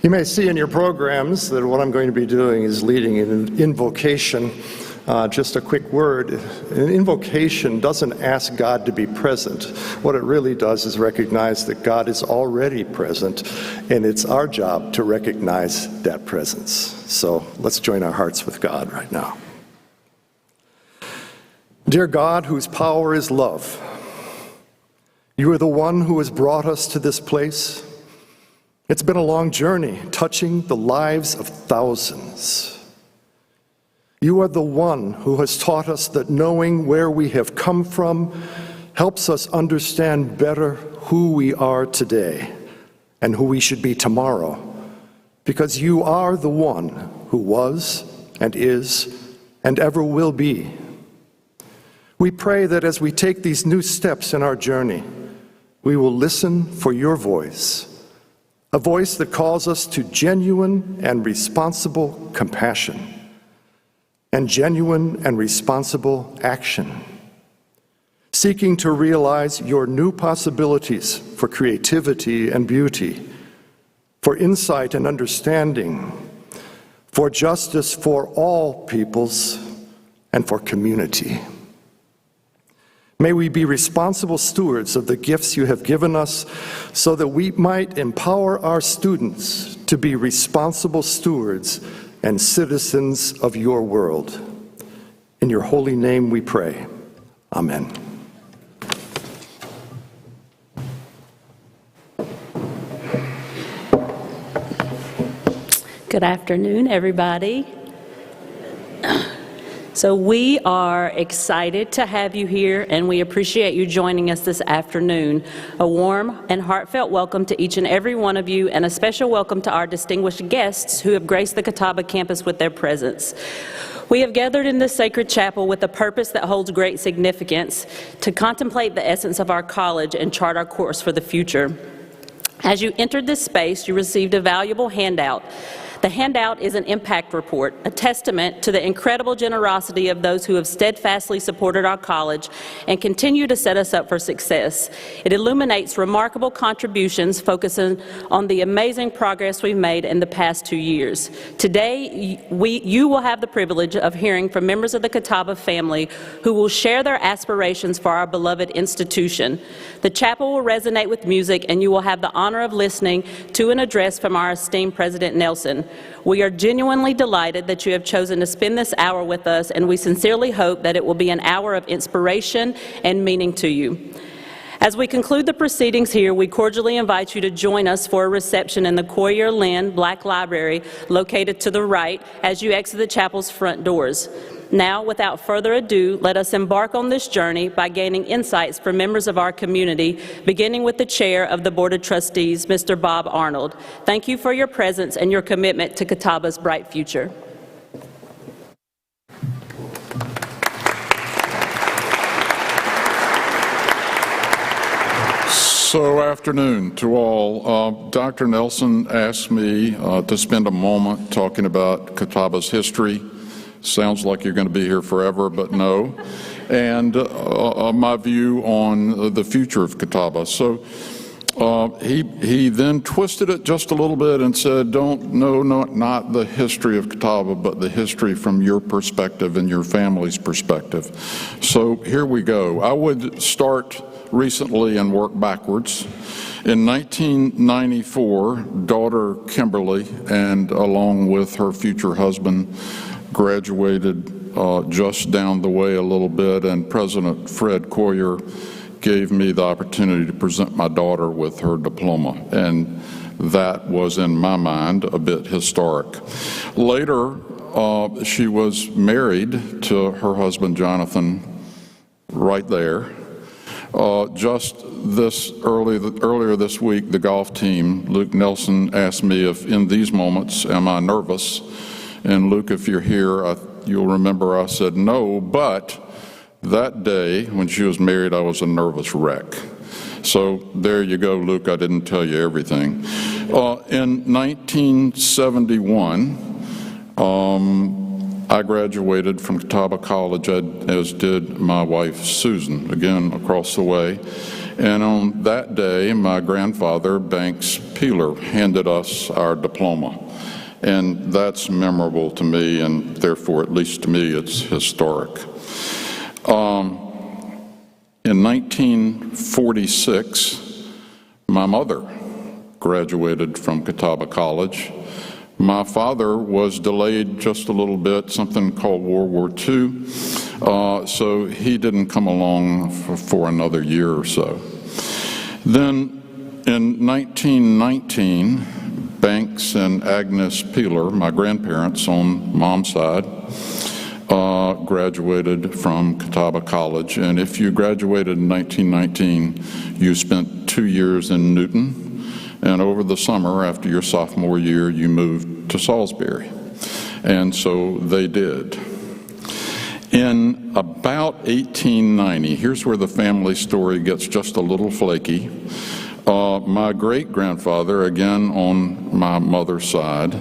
You may see in your programs that what I'm going to be doing is leading an invocation. Just a quick word, an invocation doesn't ask God to be present. What it really does is recognize that God is already present, and it's our job to recognize that presence. So let's join our hearts with God right now. Dear God, whose power is love, you are the one who has brought us to this place. It's been a long journey, touching the lives of thousands. You are the one who has taught us that knowing where we have come from helps us understand better who we are today and who we should be tomorrow, because you are the one who was and is and ever will be. We pray that as we take these new steps in our journey, we will listen for your voice, a voice that calls us to genuine and responsible compassion and genuine and responsible action, seeking to realize your new possibilities for creativity and beauty, for insight and understanding, for justice for all peoples, and for community. May we be responsible stewards of the gifts you have given us so that we might empower our students to be responsible stewards and citizens of your world. In your holy name we pray. Amen. Good afternoon, everybody. So we are excited to have you here, and we appreciate you joining us this afternoon. A warm and heartfelt welcome to each and every one of you, and a special welcome to our distinguished guests who have graced the Catawba campus with their presence. We have gathered in this sacred chapel with a purpose that holds great significance: to contemplate the essence of our college and chart our course for the future. As you entered this space, you received a valuable handout. The handout is an impact report, a testament to the incredible generosity of those who have steadfastly supported our college and continue to set us up for success. It illuminates remarkable contributions, focusing on the amazing progress we've made in the past 2 years. Today, you will have the privilege of hearing from members of the Catawba family who will share their aspirations for our beloved institution. The chapel will resonate with music, and you will have the honor of listening to an address from our esteemed President Nelson. We are genuinely delighted that you have chosen to spend this hour with us, and we sincerely hope that it will be an hour of inspiration and meaning to you. As we conclude the proceedings here, we cordially invite you to join us for a reception in the Coyer Lynn Black Library, located to the right as you exit the chapel's front doors. Now, without further ado, let us embark on this journey by gaining insights from members of our community, beginning with the Chair of the Board of Trustees, Mr. Bob Arnold. Thank you for your presence and your commitment to Catawba's bright future. So, afternoon to all. Dr. Nelson asked me to spend a moment talking about Catawba's history. Sounds like you're going to be here forever, but no. And my view on the future of Catawba. So he then twisted it just a little bit and said, not the history of Catawba, but the history from your perspective and your family's perspective. So here we go. I would start recently and work backwards. In 1994, daughter Kimberly, and along with her future husband, graduated just down the way a little bit, and President Fred Coyer gave me the opportunity to present my daughter with her diploma, and that was, in my mind, a bit historic. Later, she was married to her husband, Jonathan, right there. Just earlier this week, the golf team, Luke Nelson, asked me if in these moments, am I nervous? And Luke, if you're here, you'll remember I said no, but that day when she was married, I was a nervous wreck. So there you go, Luke, I didn't tell you everything. In 1971, I graduated from Catawba College, as did my wife, Susan, again across the way. And on that day, my grandfather, Banks Peeler, handed us our diploma. And that's memorable to me, and therefore, at least to me, it's historic. In 1946, my mother graduated from Catawba College. My father was delayed just a little bit, something called World War II, so he didn't come along for another year or so. Then in 1919, Banks and Agnes Peeler, my grandparents on mom's side, graduated from Catawba College. And if you graduated in 1919, you spent 2 years in Newton. And over the summer, after your sophomore year, you moved to Salisbury. And so they did. In about 1890, here's where the family story gets just a little flaky. My great-grandfather, again on my mother's side,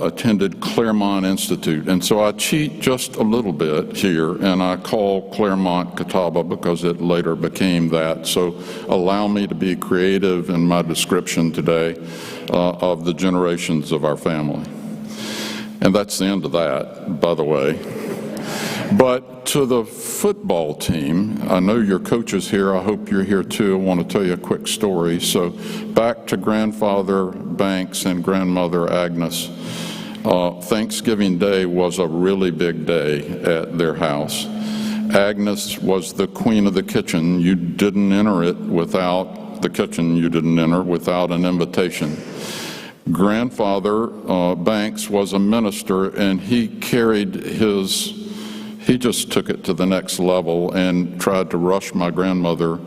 attended Claremont Institute. And so I cheat just a little bit here, and I call Claremont Catawba because it later became that. So allow me to be creative in my description today of the generations of our family. And that's the end of that, by the way. But to the football team, I know your coach is here. I hope you're here too. I want to tell you a quick story. So back to grandfather Banks and grandmother Agnes. Thanksgiving Day was a really big day at their house. Agnes was the queen of the kitchen. You didn't enter it without the kitchen. You didn't enter without an invitation. Grandfather Banks was a minister, and he just took it to the next level and tried to rush my grandmother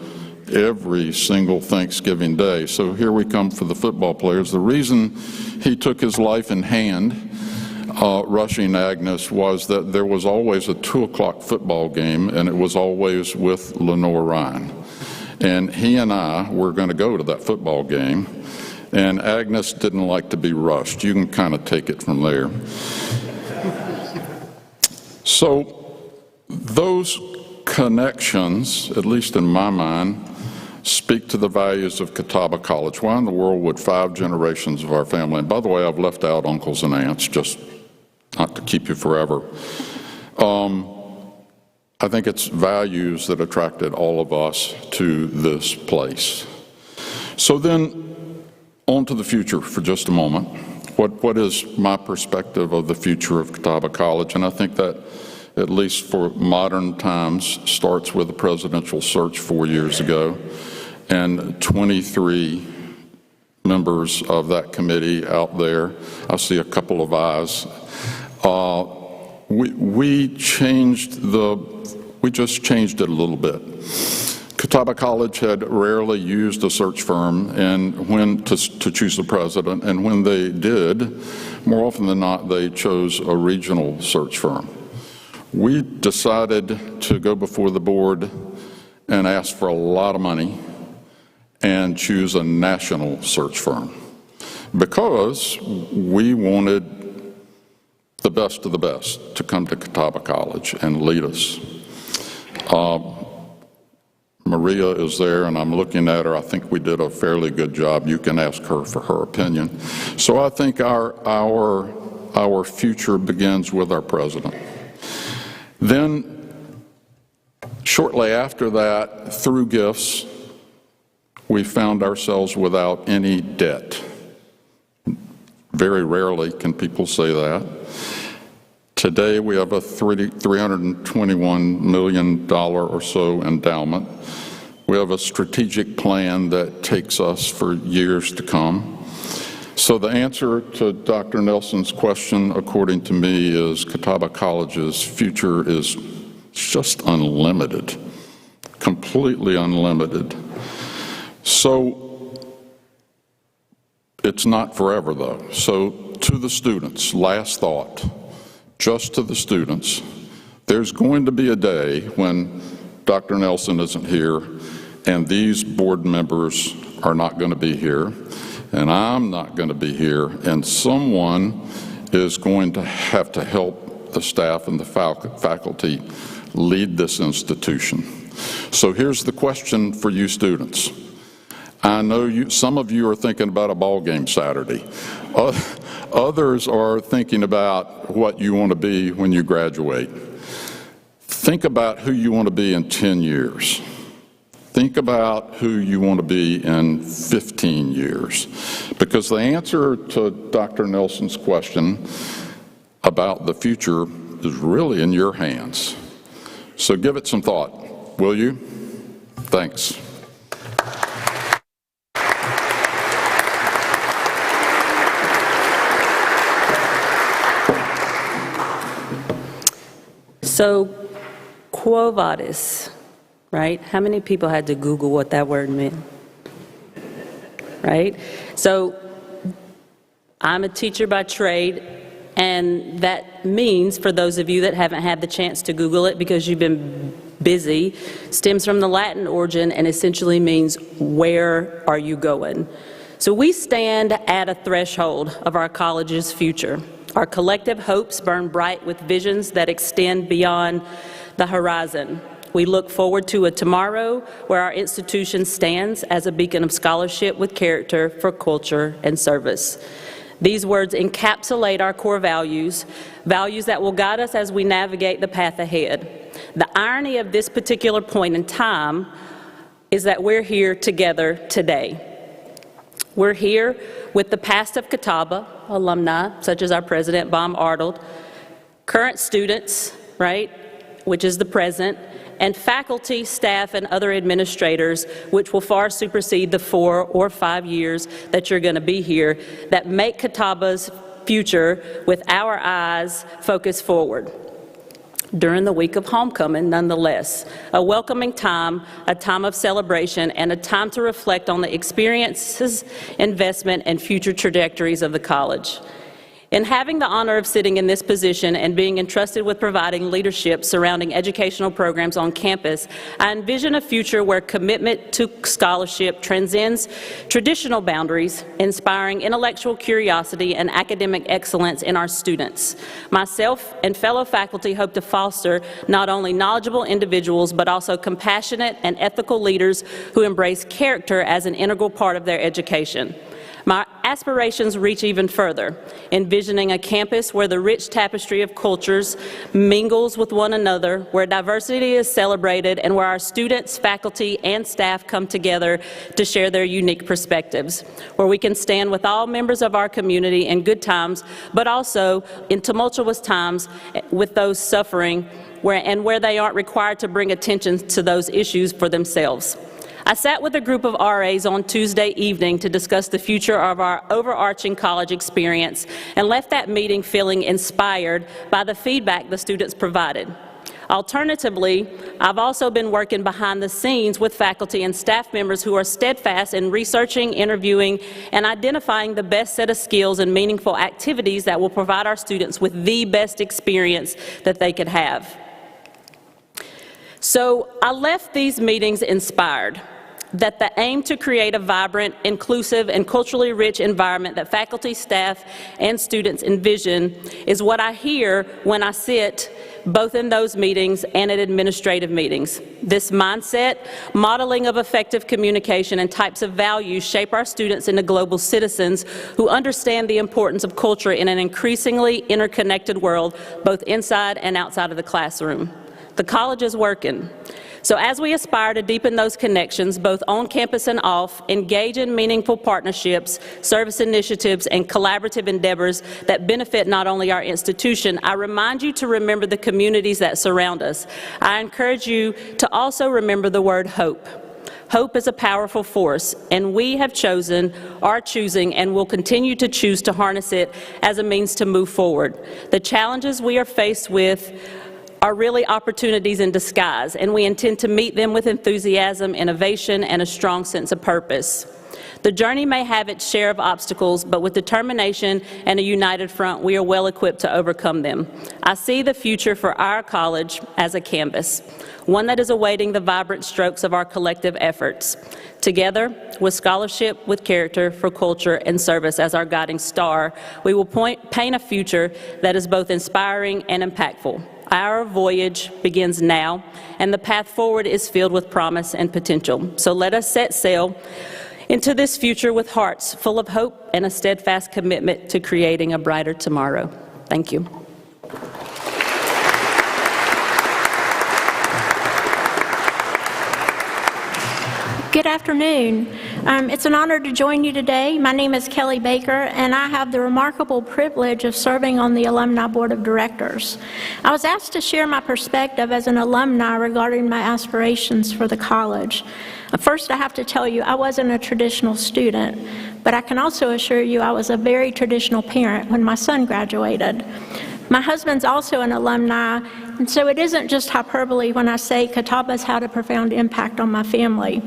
every single Thanksgiving Day. So here we come for the football players. The reason he took his life in hand rushing Agnes was that there was always a 2 o'clock football game, and it was always with Lenore Ryan. And he and I were going to go to that football game, and Agnes didn't like to be rushed. You can kind of take it from there. So those connections, at least in my mind, speak to the values of Catawba College. Why in the world would 5 generations of our family, and by the way, I've left out uncles and aunts, just not to keep you forever. I think it's values that attracted all of us to this place. So then, on to the future for just a moment. What is my perspective of the future of Catawba College? And I think that, at least for modern times, starts with the presidential search 4 years ago, and 23 members of that committee out there. I see a couple of eyes. We just changed it a little bit. Catawba College had rarely used a search firm to choose the president, and when they did, more often than not, they chose a regional search firm. We decided to go before the board and ask for a lot of money and choose a national search firm because we wanted the best of the best to come to Catawba College and lead us. Maria is there, and I'm looking at her. I think we did a fairly good job. You can ask her for her opinion. So I think our future begins with our president. Then, shortly after that, through gifts, we found ourselves without any debt. Very rarely can people say that. Today, we have a $321 million or so endowment. We have a strategic plan that takes us for years to come. So the answer to Dr. Nelson's question, according to me, is Catawba College's future is just unlimited, completely unlimited. So it's not forever, though. So to the students, last thought, just to the students, there's going to be a day when Dr. Nelson isn't here and these board members are not going to be here and I'm not going to be here, and someone is going to have to help the staff and the faculty lead this institution. So here's the question for you students. I know some of you are thinking about a ball game Saturday. Others are thinking about what you want to be when you graduate. Think about who you want to be in 10 years. Think about who you want to be in 15 years. Because the answer to Dr. Nelson's question about the future is really in your hands. So give it some thought, will you? Thanks. So, quo vadis, right? How many people had to Google what that word meant? Right? So, I'm a teacher by trade, and that means, for those of you that haven't had the chance to Google it because you've been busy, stems from the Latin origin and essentially means, where are you going? So we stand at a threshold of our college's future. Our collective hopes burn bright with visions that extend beyond the horizon. We look forward to a tomorrow where our institution stands as a beacon of scholarship with character for culture and service. These words encapsulate our core values, values that will guide us as we navigate the path ahead. The irony of this particular point in time is that we're here together today. We're here with the past of Catawba, alumni, such as our president, Baum Arnold, current students, right, which is the present, and faculty, staff, and other administrators, which will far supersede the 4 or 5 years that you're going to be here, that make Catawba's future, with our eyes, focused forward. During the week of homecoming, nonetheless, a welcoming time, a time of celebration, and a time to reflect on the experiences, investment, and future trajectories of the college. In having the honor of sitting in this position and being entrusted with providing leadership surrounding educational programs on campus, I envision a future where commitment to scholarship transcends traditional boundaries, inspiring intellectual curiosity and academic excellence in our students. Myself and fellow faculty hope to foster not only knowledgeable individuals, but also compassionate and ethical leaders who embrace character as an integral part of their education. My aspirations reach even further, envisioning a campus where the rich tapestry of cultures mingles with one another, where diversity is celebrated, and where our students, faculty, and staff come together to share their unique perspectives, where we can stand with all members of our community in good times, but also in tumultuous times with those suffering, where they aren't required to bring attention to those issues for themselves. I sat with a group of RAs on Tuesday evening to discuss the future of our overarching college experience and left that meeting feeling inspired by the feedback the students provided. Alternatively, I've also been working behind the scenes with faculty and staff members who are steadfast in researching, interviewing, and identifying the best set of skills and meaningful activities that will provide our students with the best experience that they could have. So I left these meetings inspired that the aim to create a vibrant, inclusive, and culturally rich environment that faculty, staff, and students envision is what I hear when I sit both in those meetings and at administrative meetings. This mindset, modeling of effective communication, and types of values shape our students into global citizens who understand the importance of culture in an increasingly interconnected world, both inside and outside of the classroom. The college is working. So as we aspire to deepen those connections, both on campus and off, engage in meaningful partnerships, service initiatives, and collaborative endeavors that benefit not only our institution, I remind you to remember the communities that surround us. I encourage you to also remember the word hope. Hope is a powerful force, and we have chosen, are choosing, and will continue to choose to harness it as a means to move forward. The challenges we are faced with are really opportunities in disguise, and we intend to meet them with enthusiasm, innovation, and a strong sense of purpose. The journey may have its share of obstacles, but with determination and a united front, we are well equipped to overcome them. I see the future for our college as a canvas, one that is awaiting the vibrant strokes of our collective efforts. Together, with scholarship, with character, for culture, and service as our guiding star, we will paint a future that is both inspiring and impactful. Our voyage begins now, and the path forward is filled with promise and potential. So let us set sail into this future with hearts full of hope and a steadfast commitment to creating a brighter tomorrow. Thank you. Good afternoon. It's an honor to join you today. My name is Kelly Baker, and I have the remarkable privilege of serving on the Alumni Board of Directors. I was asked to share my perspective as an alumni regarding my aspirations for the college. First, I have to tell you, I wasn't a traditional student, but I can also assure you I was a very traditional parent when my son graduated. My husband's also an alumni, and so it isn't just hyperbole when I say Catawba's had a profound impact on my family.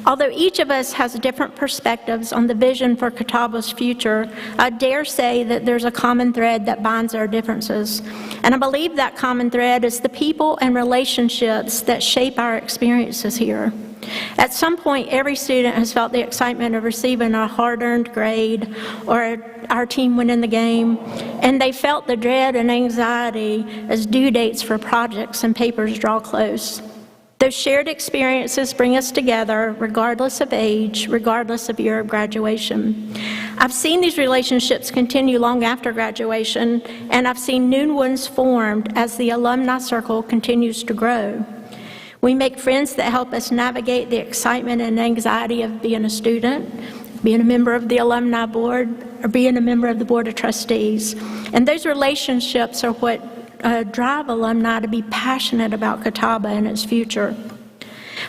Although each of us has different perspectives on the vision for Catawba's future, I dare say that there's a common thread that binds our differences. And I believe that common thread is the people and relationships that shape our experiences here. At some point, every student has felt the excitement of receiving a hard-earned grade or our team winning the game, and they felt the dread and anxiety as due dates for projects and papers draw close. Those shared experiences bring us together regardless of age, regardless of year of graduation. I've seen these relationships continue long after graduation, and I've seen new ones formed as the alumni circle continues to grow. We make friends that help us navigate the excitement and anxiety of being a student, being a member of the alumni board, or being a member of the board of trustees. And those relationships are what drive alumni to be passionate about Catawba and its future.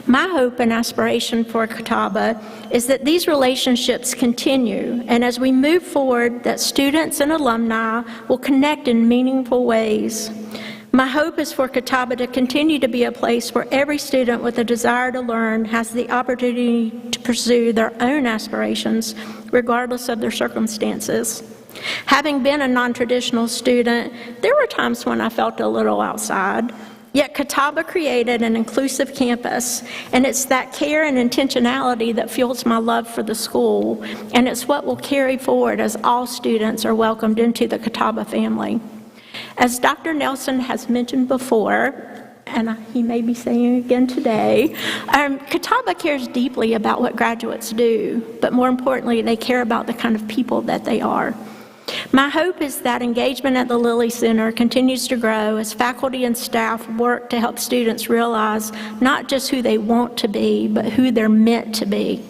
My hope and aspiration for Catawba is that these relationships continue, and as we move forward, that students and alumni will connect in meaningful ways. My hope is for Catawba to continue to be a place where every student with a desire to learn has the opportunity to pursue their own aspirations, regardless of their circumstances. Having been a non-traditional student, there were times when I felt a little outside. Yet Catawba created an inclusive campus, and it's that care and intentionality that fuels my love for the school, and it's what will carry forward as all students are welcomed into the Catawba family. As Dr. Nelson has mentioned before, and he may be saying again today, Catawba cares deeply about what graduates do, but more importantly, they care about the kind of people that they are. My hope is that engagement at the Lilly Center continues to grow as faculty and staff work to help students realize not just who they want to be, but who they're meant to be.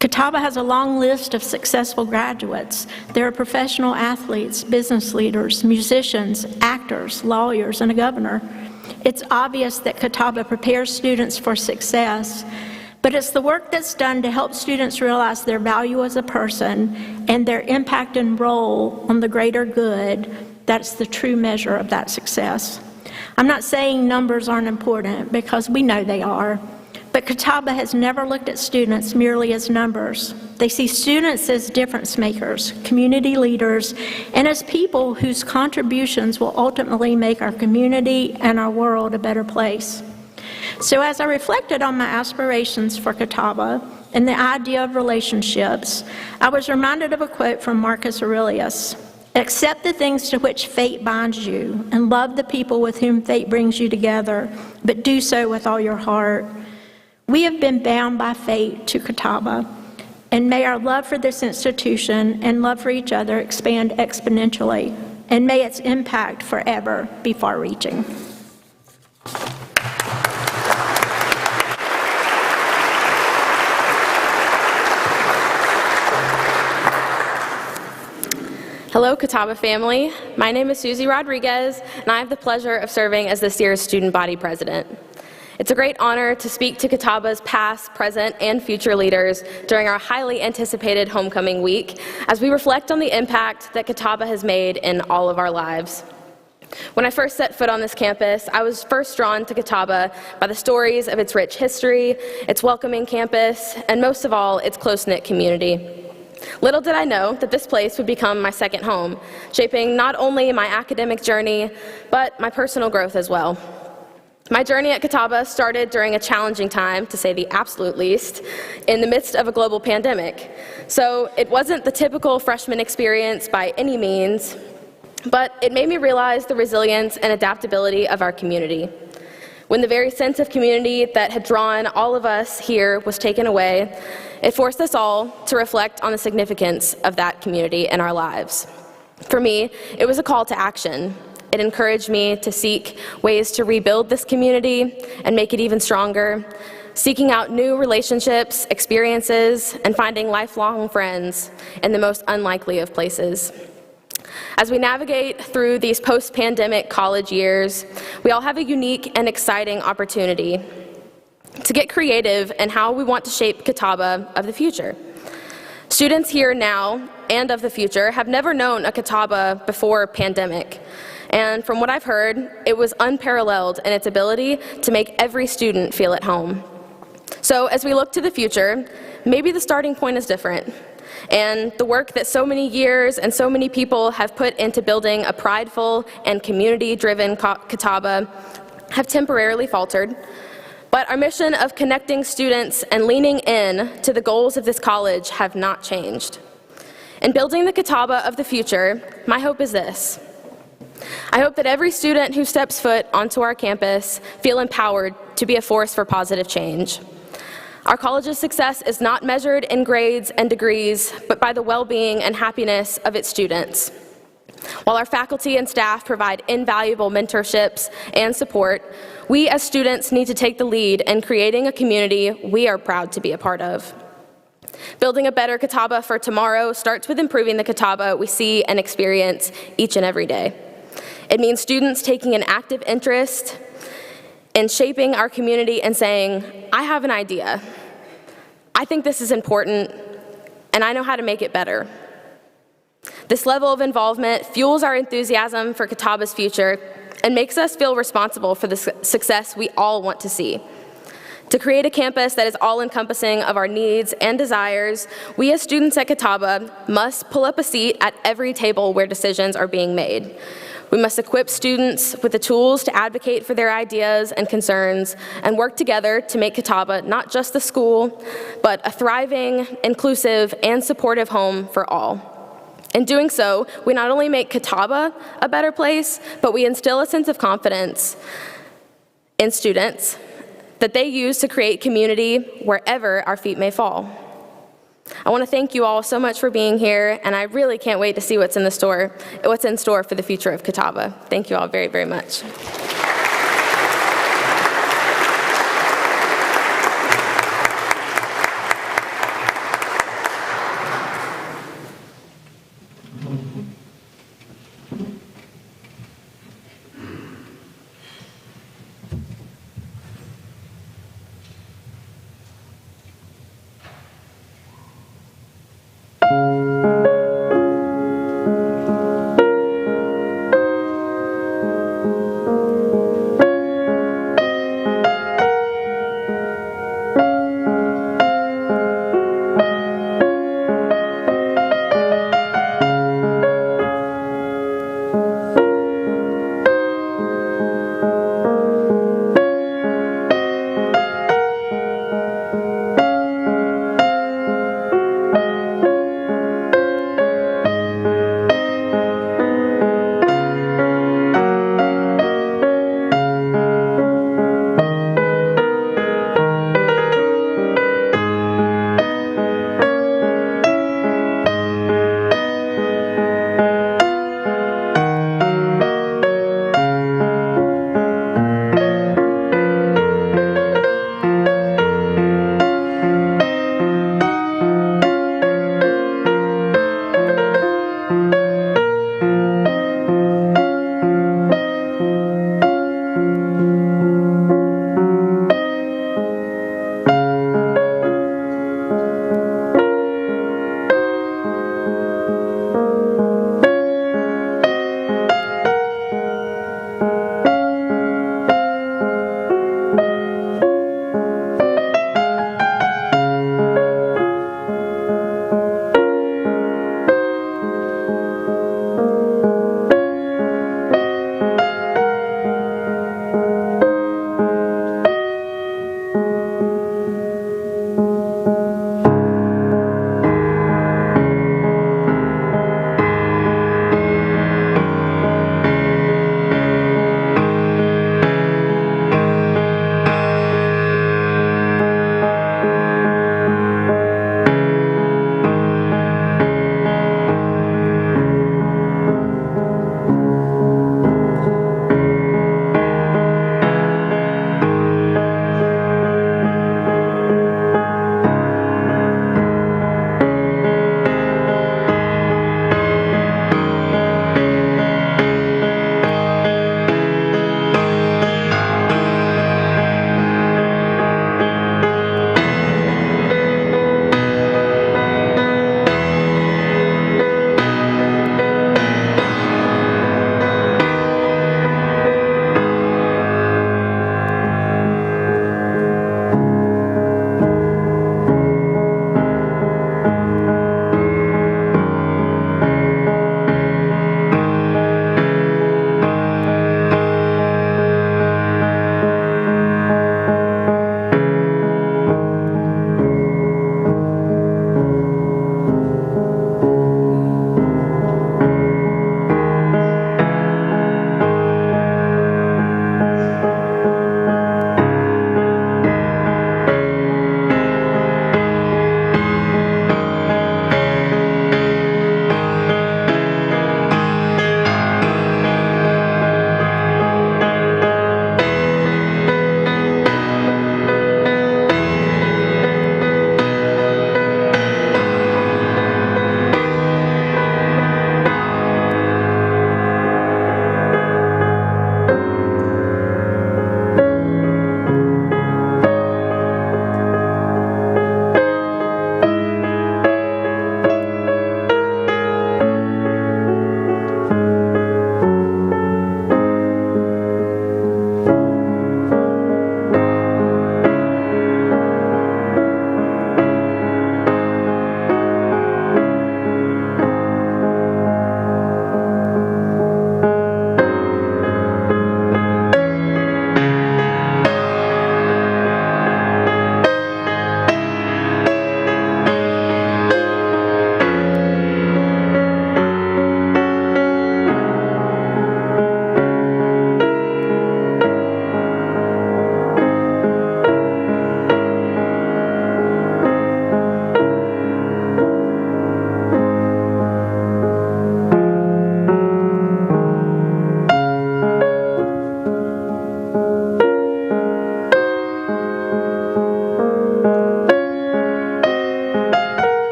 Catawba has a long list of successful graduates. There are professional athletes, business leaders, musicians, actors, lawyers, and a governor. It's obvious that Catawba prepares students for success, but it's the work that's done to help students realize their value as a person and their impact and role on the greater good that's the true measure of that success. I'm not saying numbers aren't important, because we know they are. But Catawba has never looked at students merely as numbers. They see students as difference makers, community leaders, and as people whose contributions will ultimately make our community and our world a better place. So as I reflected on my aspirations for Catawba and the idea of relationships, I was reminded of a quote from Marcus Aurelius: "Accept the things to which fate binds you, and love the people with whom fate brings you together, but do so with all your heart." We have been bound by fate to Catawba, and may our love for this institution and love for each other expand exponentially, and may its impact forever be far-reaching. Hello, Catawba family. My name is Susie Rodriguez, and I have the pleasure of serving as this year's student body president. It's a great honor to speak to Catawba's past, present, and future leaders during our highly anticipated homecoming week as we reflect on the impact that Catawba has made in all of our lives. When I first set foot on this campus, I was first drawn to Catawba by the stories of its rich history, its welcoming campus, and most of all, its close-knit community. Little did I know that this place would become my second home, shaping not only my academic journey, but my personal growth as well. My journey at Catawba started during a challenging time, to say the absolute least, in the midst of a global pandemic. So it wasn't the typical freshman experience by any means, but it made me realize the resilience and adaptability of our community. When the very sense of community that had drawn all of us here was taken away, it forced us all to reflect on the significance of that community in our lives. For me, it was a call to action. It encouraged me to seek ways to rebuild this community and make it even stronger, seeking out new relationships, experiences, and finding lifelong friends in the most unlikely of places. As we navigate through these post-pandemic college years, we all have a unique and exciting opportunity to get creative in how we want to shape Catawba of the future. Students here now and of the future have never known a Catawba before pandemic. And from what I've heard, it was unparalleled in its ability to make every student feel at home. So as we look to the future, maybe the starting point is different. And the work that so many years and so many people have put into building a prideful and community-driven Catawba have temporarily faltered. But our mission of connecting students and leaning in to the goals of this college have not changed. In building the Catawba of the future, my hope is this. I hope that every student who steps foot onto our campus feel empowered to be a force for positive change. Our college's success is not measured in grades and degrees, but by the well-being and happiness of its students. While our faculty and staff provide invaluable mentorships and support, we as students need to take the lead in creating a community we are proud to be a part of. Building a better Catawba for tomorrow starts with improving the Catawba we see and experience each and every day. It means students taking an active interest in shaping our community and saying, I have an idea. I think this is important, and I know how to make it better. This level of involvement fuels our enthusiasm for Catawba's future and makes us feel responsible for the success we all want to see. To create a campus that is all-encompassing of our needs and desires, we as students at Catawba must pull up a seat at every table where decisions are being made. We must equip students with the tools to advocate for their ideas and concerns and work together to make Catawba not just the school, but a thriving, inclusive, and supportive home for all. In doing so, we not only make Catawba a better place, but we instill a sense of confidence in students that they use to create community wherever our feet may fall. I want to thank you all so much for being here, and I really can't wait to see what's in store for the future of Catawba. Thank you all very, very much.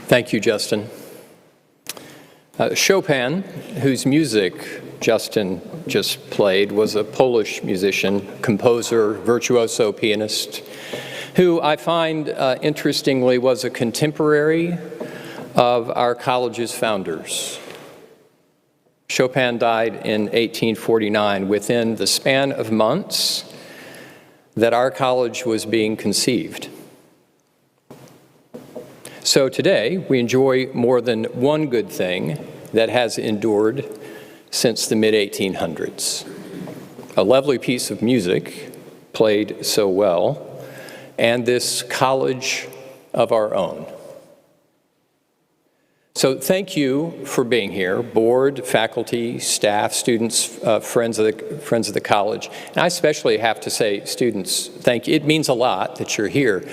Thank you, Justin. Chopin, whose music Justin just played, was a Polish musician, composer, virtuoso pianist, who I find, interestingly, was a contemporary of our college's founders. Chopin died in 1849 within the span of months that our college was being conceived. So today, we enjoy more than one good thing that has endured since the mid-1800s. A lovely piece of music played so well, and this college of our own. So thank you for being here, board, faculty, staff, students, friends of the college. And I especially have to say, students, thank you. It means a lot that you're here.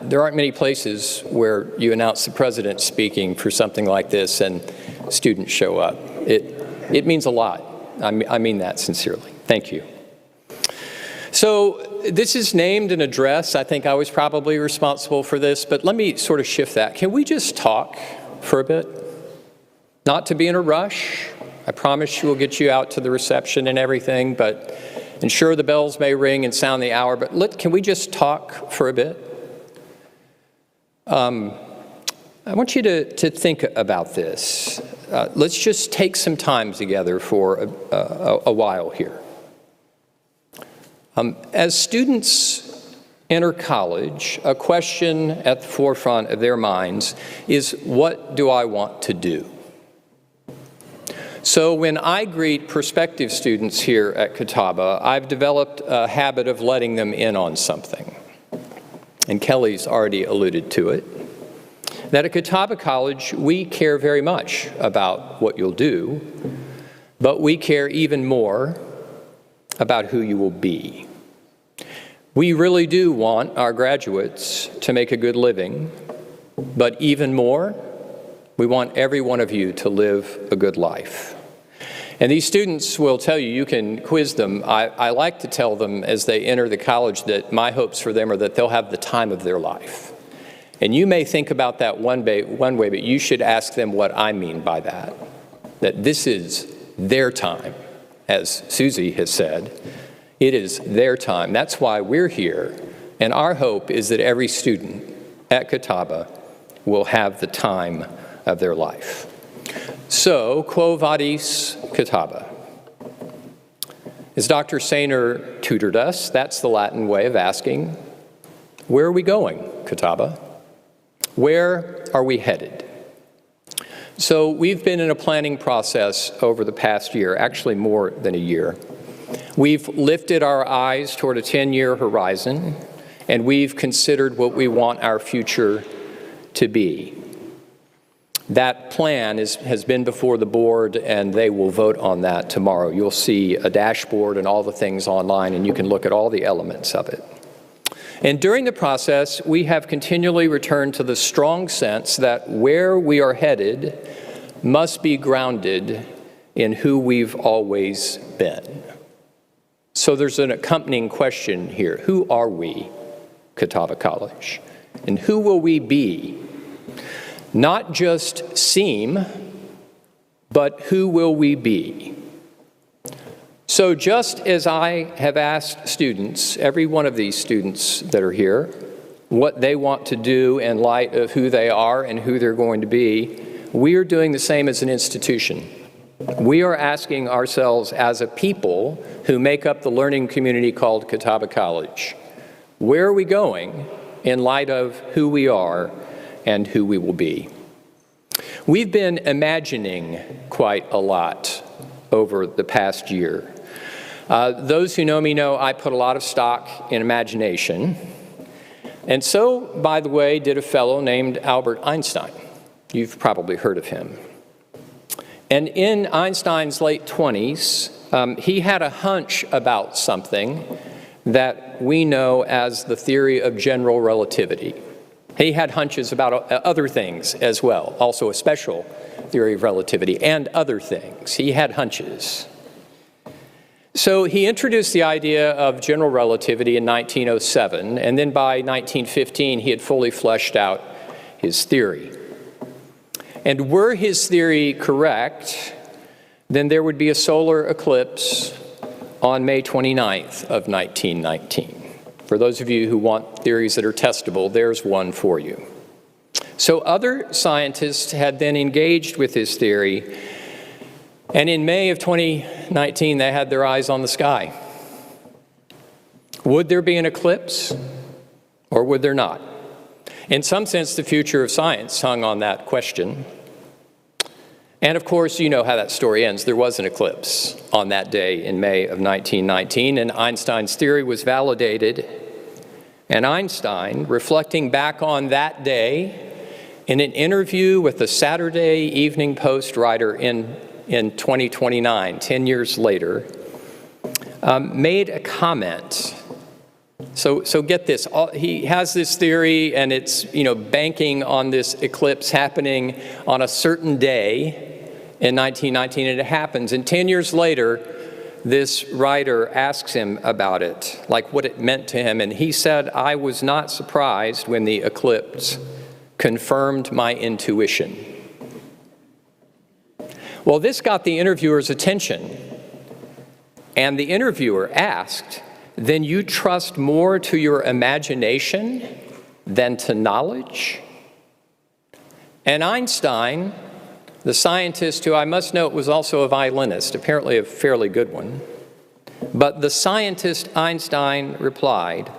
There aren't many places where you announce the president speaking for something like this and students show up. It means a lot. I mean that sincerely. Thank you. So this is named and addressed. I think I was probably responsible for this, but let me sort of shift that. Can we just talk for a bit? Not to be in a rush. I promise we'll get you out to the reception and everything, but and sure, the bells may ring and sound the hour, but can we just talk for a bit? I want you to think about this. Let's just take some time together for a while here. As students enter college, a question at the forefront of their minds is, what do I want to do? So when I greet prospective students here at Catawba, I've developed a habit of letting them in on something. And Kelly's already alluded to it, that at Catawba College, we care very much about what you'll do, but we care even more about who you will be. We really do want our graduates to make a good living, but even more, we want every one of you to live a good life. And these students will tell you, you can quiz them. I like to tell them as they enter the college that my hopes for them are that they'll have the time of their life. And you may think about that one way, but you should ask them what I mean by that. That this is their time, as Susie has said. It is their time. That's why we're here. And our hope is that every student at Catawba will have the time of their life. So, quo vadis Catawba? As Dr. Sainer tutored us, that's the Latin way of asking, where are we going, Catawba? Where are we headed? So we've been in a planning process over the past year, actually more than a year. We've lifted our eyes toward a 10-year horizon, and we've considered what we want our future to be. That plan has been before the board, and they will vote on that tomorrow. You'll see a dashboard and all the things online, and you can look at all the elements of it. And during the process, we have continually returned to the strong sense that where we are headed must be grounded in who we've always been. So there's an accompanying question here. Who are we, Catawba College? And who will we be? Not just seem, but who will we be? So just as I have asked students, every one of these students that are here, what they want to do in light of who they are and who they're going to be, we are doing the same as an institution. We are asking ourselves as a people who make up the learning community called Catawba College, where are we going in light of who we are and who we will be? We've been imagining quite a lot over the past year. Those who know me know I put a lot of stock in imagination. And so, by the way, did a fellow named Albert Einstein. You've probably heard of him. And in Einstein's late 20s, he had a hunch about something that we know as the theory of general relativity. He had hunches about other things as well, also a special theory of relativity and other things. He had hunches. So he introduced the idea of general relativity in 1907, and then by 1915 he had fully fleshed out his theory. And were his theory correct, then there would be a solar eclipse on May 29th of 1919. For those of you who want theories that are testable, there's one for you. So other scientists had then engaged with his theory, and in May of 2019, they had their eyes on the sky. Would there be an eclipse, or would there not? In some sense, the future of science hung on that question. And of course, you know how that story ends. There was an eclipse on that day in May of 1919, and Einstein's theory was validated. And Einstein, reflecting back on that day in an interview with the Saturday Evening Post writer in 2029, 10 years later, made a comment. So get this, he has this theory, and it's, banking on this eclipse happening on a certain day in 1919, and it happens. And 10 years later, this writer asks him about it, like what it meant to him, and he said, "I was not surprised when the eclipse confirmed my intuition." Well, this got the interviewer's attention, and the interviewer asked, "Then you trust more to your imagination than to knowledge?" And Einstein, the scientist who I must note was also a violinist, apparently a fairly good one, but the scientist Einstein replied,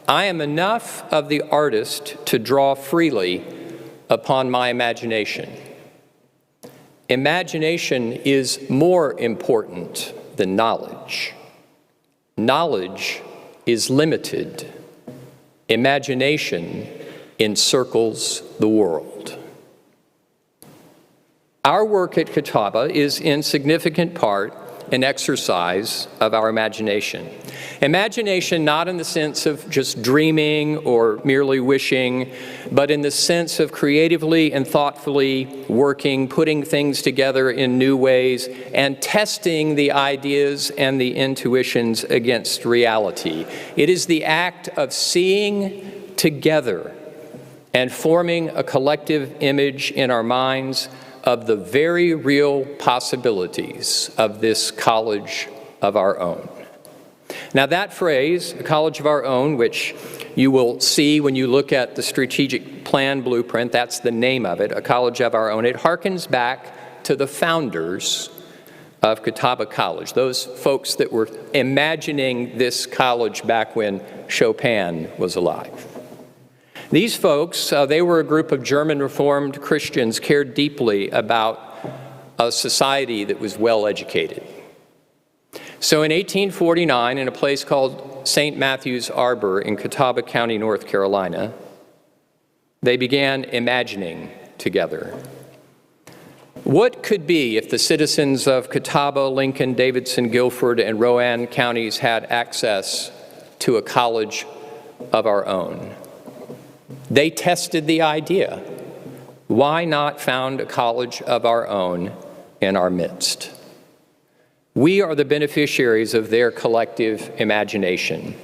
"I am enough of the artist to draw freely upon my imagination. Imagination is more important than knowledge. Knowledge is limited. Imagination encircles the world." Our work at Catawba is in significant part an exercise of our imagination. Imagination not in the sense of just dreaming or merely wishing, but in the sense of creatively and thoughtfully working, putting things together in new ways, and testing the ideas and the intuitions against reality. It is the act of seeing together and forming a collective image in our minds of the very real possibilities of this college of our own. Now that phrase, a college of our own, which you will see when you look at the strategic plan blueprint, that's the name of it, a college of our own, it harkens back to the founders of Catawba College, those folks that were imagining this college back when Chopin was alive. These folks, they were a group of German Reformed Christians, cared deeply about a society that was well educated. So in 1849, in a place called St. Matthew's Arbor in Catawba County, North Carolina, they began imagining together. What could be if the citizens of Catawba, Lincoln, Davidson, Guilford, and Rowan counties had access to a college of our own? They tested the idea. Why not found a college of our own in our midst? We are the beneficiaries of their collective imagination.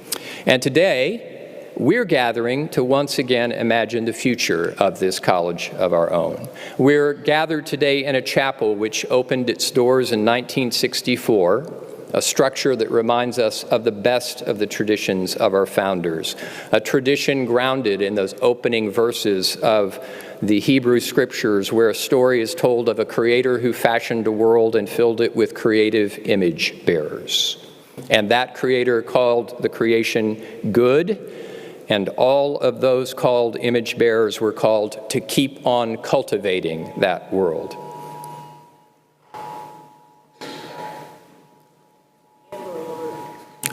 And today, we're gathering to once again imagine the future of this college of our own. We're gathered today in a chapel which opened its doors in 1964, a structure that reminds us of the best of the traditions of our founders, a tradition grounded in those opening verses of the Hebrew Scriptures where a story is told of a creator who fashioned a world and filled it with creative image bearers. And that creator called the creation good, and all of those called image bearers were called to keep on cultivating that world.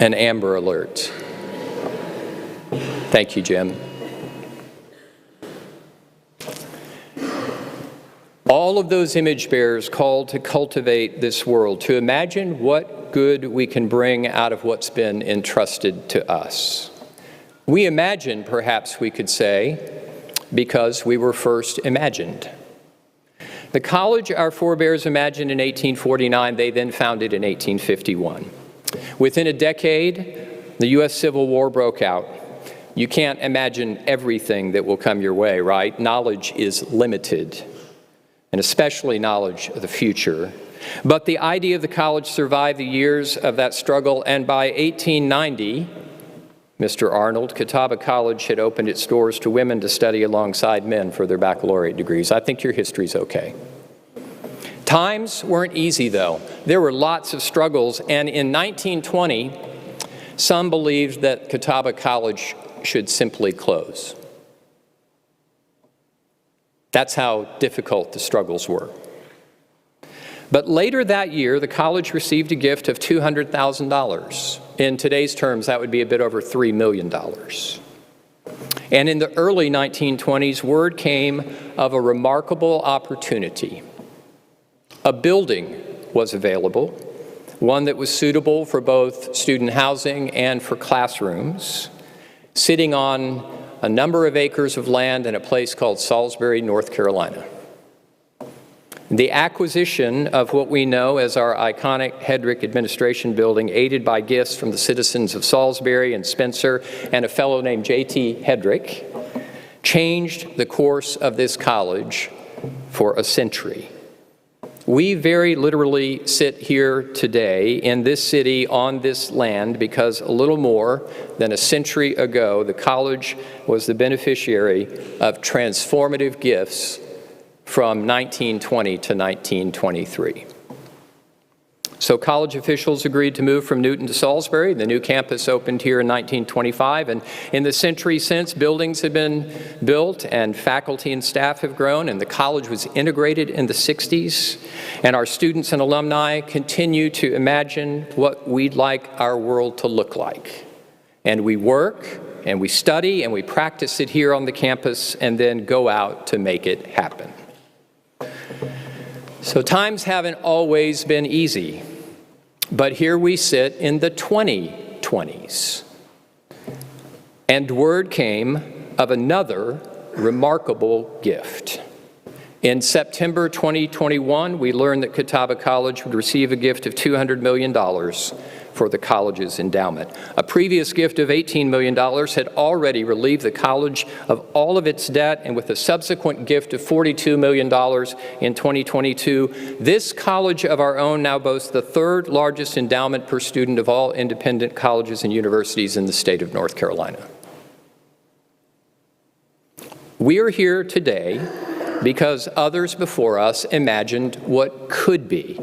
An Amber Alert. Thank you, Jim. All of those image bearers called to cultivate this world, to imagine what good we can bring out of what's been entrusted to us. We imagine, perhaps we could say, because we were first imagined. The college our forebears imagined in 1849, they then founded in 1851. Within a decade, the U.S. Civil War broke out. You can't imagine everything that will come your way, right? Knowledge is limited. and especially knowledge of the future. But the idea of the college survived the years of that struggle, and by 1890, Mr. Arnold, Catawba College had opened its doors to women to study alongside men for their baccalaureate degrees. I think your history's okay. Times weren't easy, though. There were lots of struggles, and in 1920, some believed that Catawba College should simply close. That's how difficult the struggles were. But later that year, the college received a gift of $200,000. In today's terms, that would be a bit over $3 million. And in the early 1920s, word came of a remarkable opportunity. A building was available, one that was suitable for both student housing and for classrooms, sitting on a number of acres of land in a place called Salisbury, North Carolina. The acquisition of what we know as our iconic Hedrick Administration Building, aided by gifts from the citizens of Salisbury and Spencer and a fellow named J.T. Hedrick, changed the course of this college for a century. We very literally sit here today in this city on this land because a little more than a century ago, the college was the beneficiary of transformative gifts from 1920 to 1923. So college officials agreed to move from Newton to Salisbury. The new campus opened here in 1925, and in the century since, buildings have been built and faculty and staff have grown, and the college was integrated in the 60s. And our students and alumni continue to imagine what we'd like our world to look like. And we work, and we study, and we practice it here on the campus, and then go out to make it happen. So times haven't always been easy, but here we sit in the 2020s. And word came of another remarkable gift. In September 2021, we learned that Catawba College would receive a gift of $200 million for the college's endowment. A previous gift of $18 million had already relieved the college of all of its debt, and with a subsequent gift of $42 million in 2022, this college of our own now boasts the third largest endowment per student of all independent colleges and universities in the state of North Carolina. We are here today because others before us imagined what could be.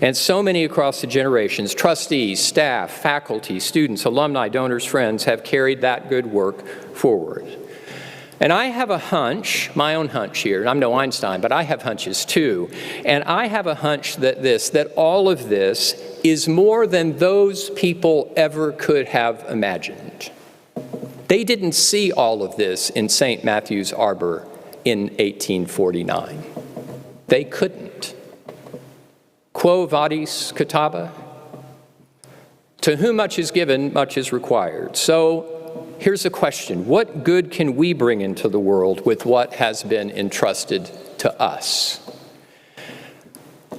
And so many across the generations, trustees, staff, faculty, students, alumni, donors, friends, have carried that good work forward. And I have a hunch, my own hunch here, and I'm no Einstein, but I have hunches too. And I have a hunch that all of this is more than those people ever could have imagined. They didn't see all of this in St. Matthew's Arbor in 1849. They couldn't. Quo vadis, Catawba? To whom much is given, much is required. So here's a question. What good can we bring into the world with what has been entrusted to us?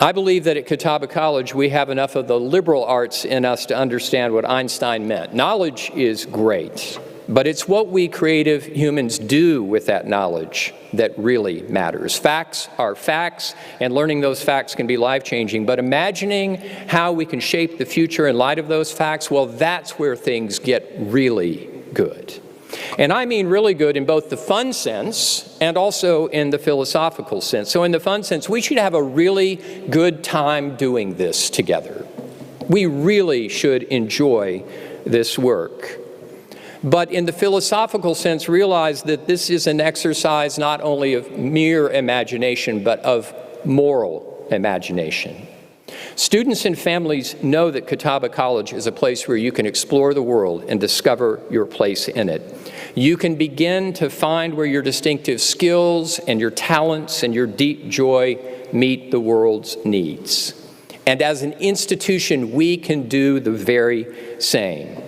I believe that at Catawba College we have enough of the liberal arts in us to understand what Einstein meant. Knowledge is great, but it's what we creative humans do with that knowledge that really matters. Facts are facts, and learning those facts can be life-changing, but imagining how we can shape the future in light of those facts, well, that's where things get really good. And I mean really good in both the fun sense and also in the philosophical sense. So in the fun sense, we should have a really good time doing this together. We really should enjoy this work. But in the philosophical sense, realize that this is an exercise not only of mere imagination, but of moral imagination. Students and families know that Catawba College is a place where you can explore the world and discover your place in it. You can begin to find where your distinctive skills and your talents and your deep joy meet the world's needs. And as an institution, we can do the very same.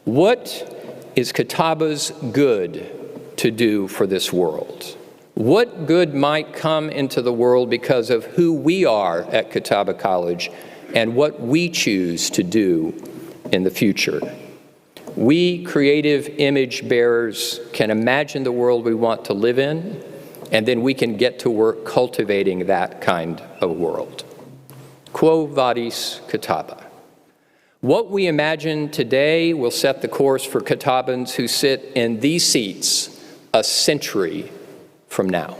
What is Catawba's good to do for this world? What good might come into the world because of who we are at Catawba College and what we choose to do in the future? We creative image bearers can imagine the world we want to live in, and then we can get to work cultivating that kind of world. Quo vadis Catawba. What we imagine today will set the course for Catawbans who sit in these seats a century from now.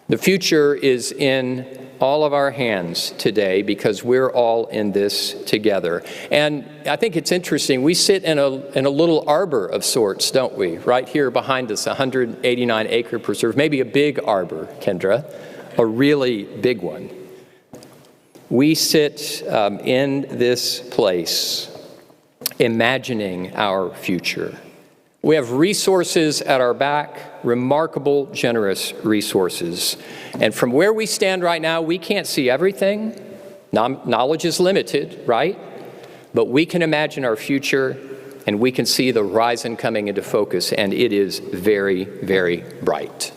The future is in all of our hands today because we're all in this together. And I think it's interesting, we sit in a little arbor of sorts, don't we? Right here behind us, 189-acre preserve, maybe a big arbor, Kendra, a really big one. We sit in this place imagining our future. We have resources at our back, remarkable, generous resources. And from where we stand right now, we can't see everything. Knowledge is limited, right? But we can imagine our future, and we can see the horizon coming into focus, and it is very, very bright.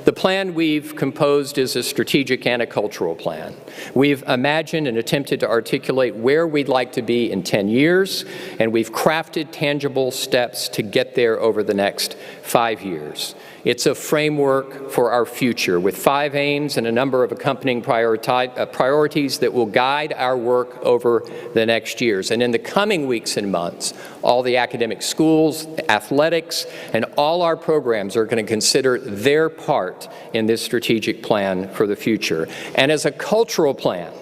The plan we've composed is a strategic and a cultural plan. We've imagined and attempted to articulate where we'd like to be in 10 years, and we've crafted tangible steps to get there over the next 5 years. It's a framework for our future with 5 aims and a number of accompanying priorities that will guide our work over the next years. And in the coming weeks and months, all the academic schools, athletics, and all our programs are going to consider their part in this strategic plan for the future. And as a cultural plan,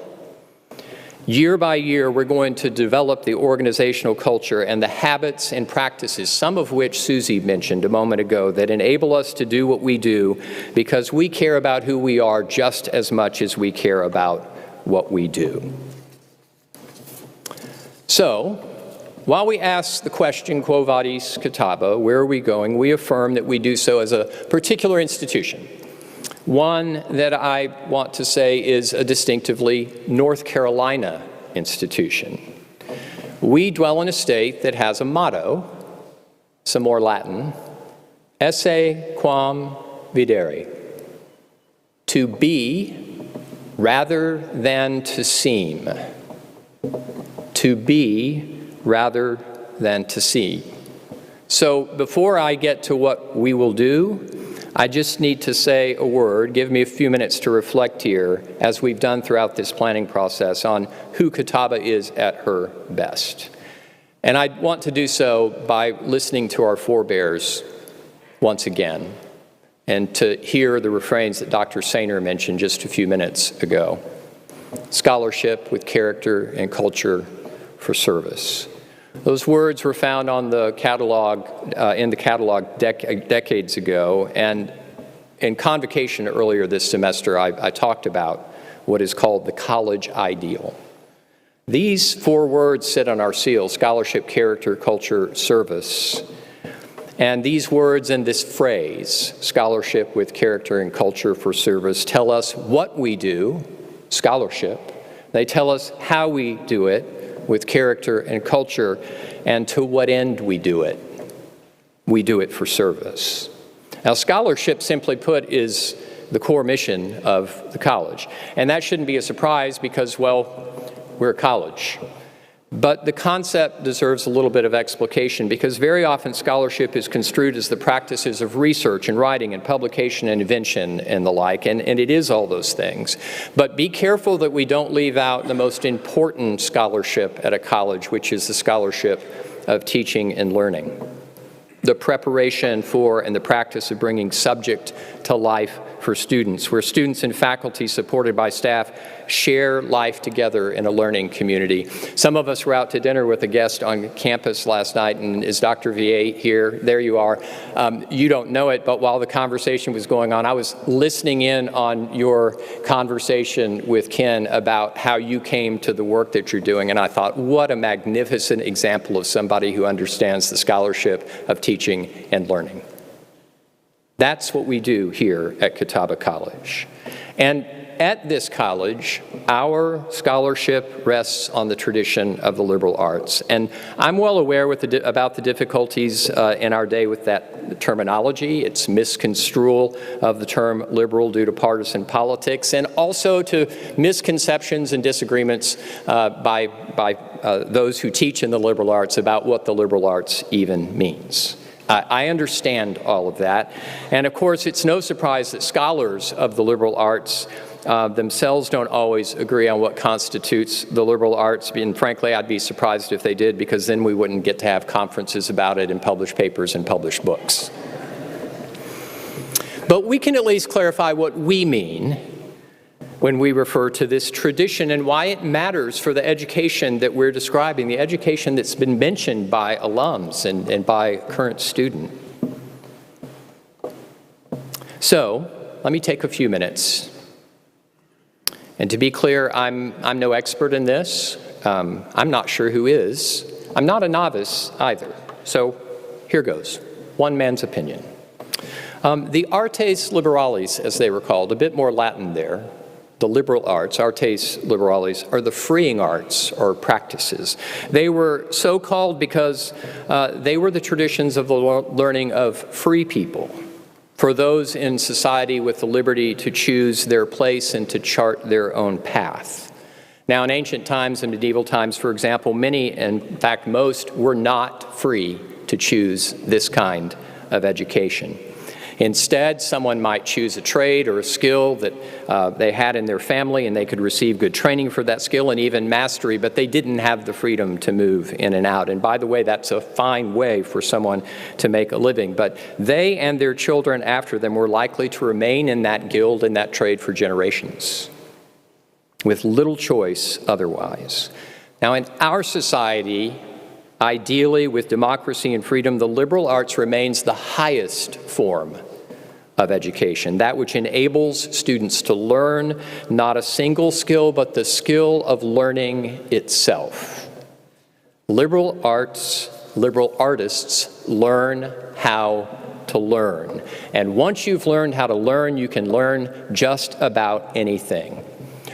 year by year, we're going to develop the organizational culture and the habits and practices, some of which Susie mentioned a moment ago, that enable us to do what we do because we care about who we are just as much as we care about what we do. So, while we ask the question, Quo vadis Catawba, where are we going, we affirm that we do so as a particular institution. One that I want to say is a distinctively North Carolina institution. We dwell in a state that has a motto, some more Latin, esse quam videre, to be rather than to seem. To be rather than to see. So before I get to what we will do, I just need to say a word, give me a few minutes to reflect here, as we've done throughout this planning process, on who Catawba is at her best. And I want to do so by listening to our forebears once again, and to hear the refrains that Dr. Sainer mentioned just a few minutes ago. Scholarship with character and culture for service. Those words were found on the catalog, in the catalog decades ago, and in convocation earlier this semester, I talked about what is called the college ideal. These 4 words sit on our seal: scholarship, character, culture, service. And these words and this phrase, scholarship with character and culture for service, tell us what we do, scholarship. They tell us how we do it, with character and culture, and to what end we do it. We do it for service. Now, scholarship, simply put, is the core mission of the college. And that shouldn't be a surprise because, well, we're a college. But the concept deserves a little bit of explication because very often scholarship is construed as the practices of research and writing and publication and invention and the like, and it is all those things. But be careful that we don't leave out the most important scholarship at a college, which is the scholarship of teaching and learning. The preparation for and the practice of bringing subject to life for students, where students and faculty supported by staff share life together in a learning community. Some of us were out to dinner with a guest on campus last night, and is Dr. VA here? There you are. You don't know it, but while the conversation was going on, I was listening in on your conversation with Ken about how you came to the work that you're doing, and I thought, what a magnificent example of somebody who understands the scholarship of teaching and learning. That's what we do here at Catawba College. And at this college, our scholarship rests on the tradition of the liberal arts. And I'm well aware about the difficulties in our day with that terminology. It's misconstrual of the term liberal due to partisan politics, and also to misconceptions and disagreements by those who teach in the liberal arts about what the liberal arts even means. I understand all of that. And of course, it's no surprise that scholars of the liberal arts themselves don't always agree on what constitutes the liberal arts. And frankly, I'd be surprised if they did, because then we wouldn't get to have conferences about it and publish papers and publish books. But we can at least clarify what we mean when we refer to this tradition and why it matters for the education that we're describing, the education that's been mentioned by alums and by current student. So, let me take a few minutes. And to be clear, I'm no expert in this. I'm not sure who is. I'm not a novice either. So, here goes. One man's opinion. The artes liberalis, as they were called, a bit more Latin there, the liberal arts, artes liberalis, are the freeing arts or practices. They were so called because they were the traditions of the learning of free people, for those in society with the liberty to choose their place and to chart their own path. Now, in ancient times and medieval times, for example, many, in fact most, were not free to choose this kind of education. Instead, someone might choose a trade or a skill that they had in their family, and they could receive good training for that skill and even mastery, but they didn't have the freedom to move in and out. And by the way, that's a fine way for someone to make a living. But they and their children after them were likely to remain in that guild and that trade for generations, with little choice otherwise. Now, in our society, ideally, with democracy and freedom, the liberal arts remains the highest form of education, that which enables students to learn not a single skill, but the skill of learning itself. Liberal artists learn how to learn. And once you've learned how to learn, you can learn just about anything.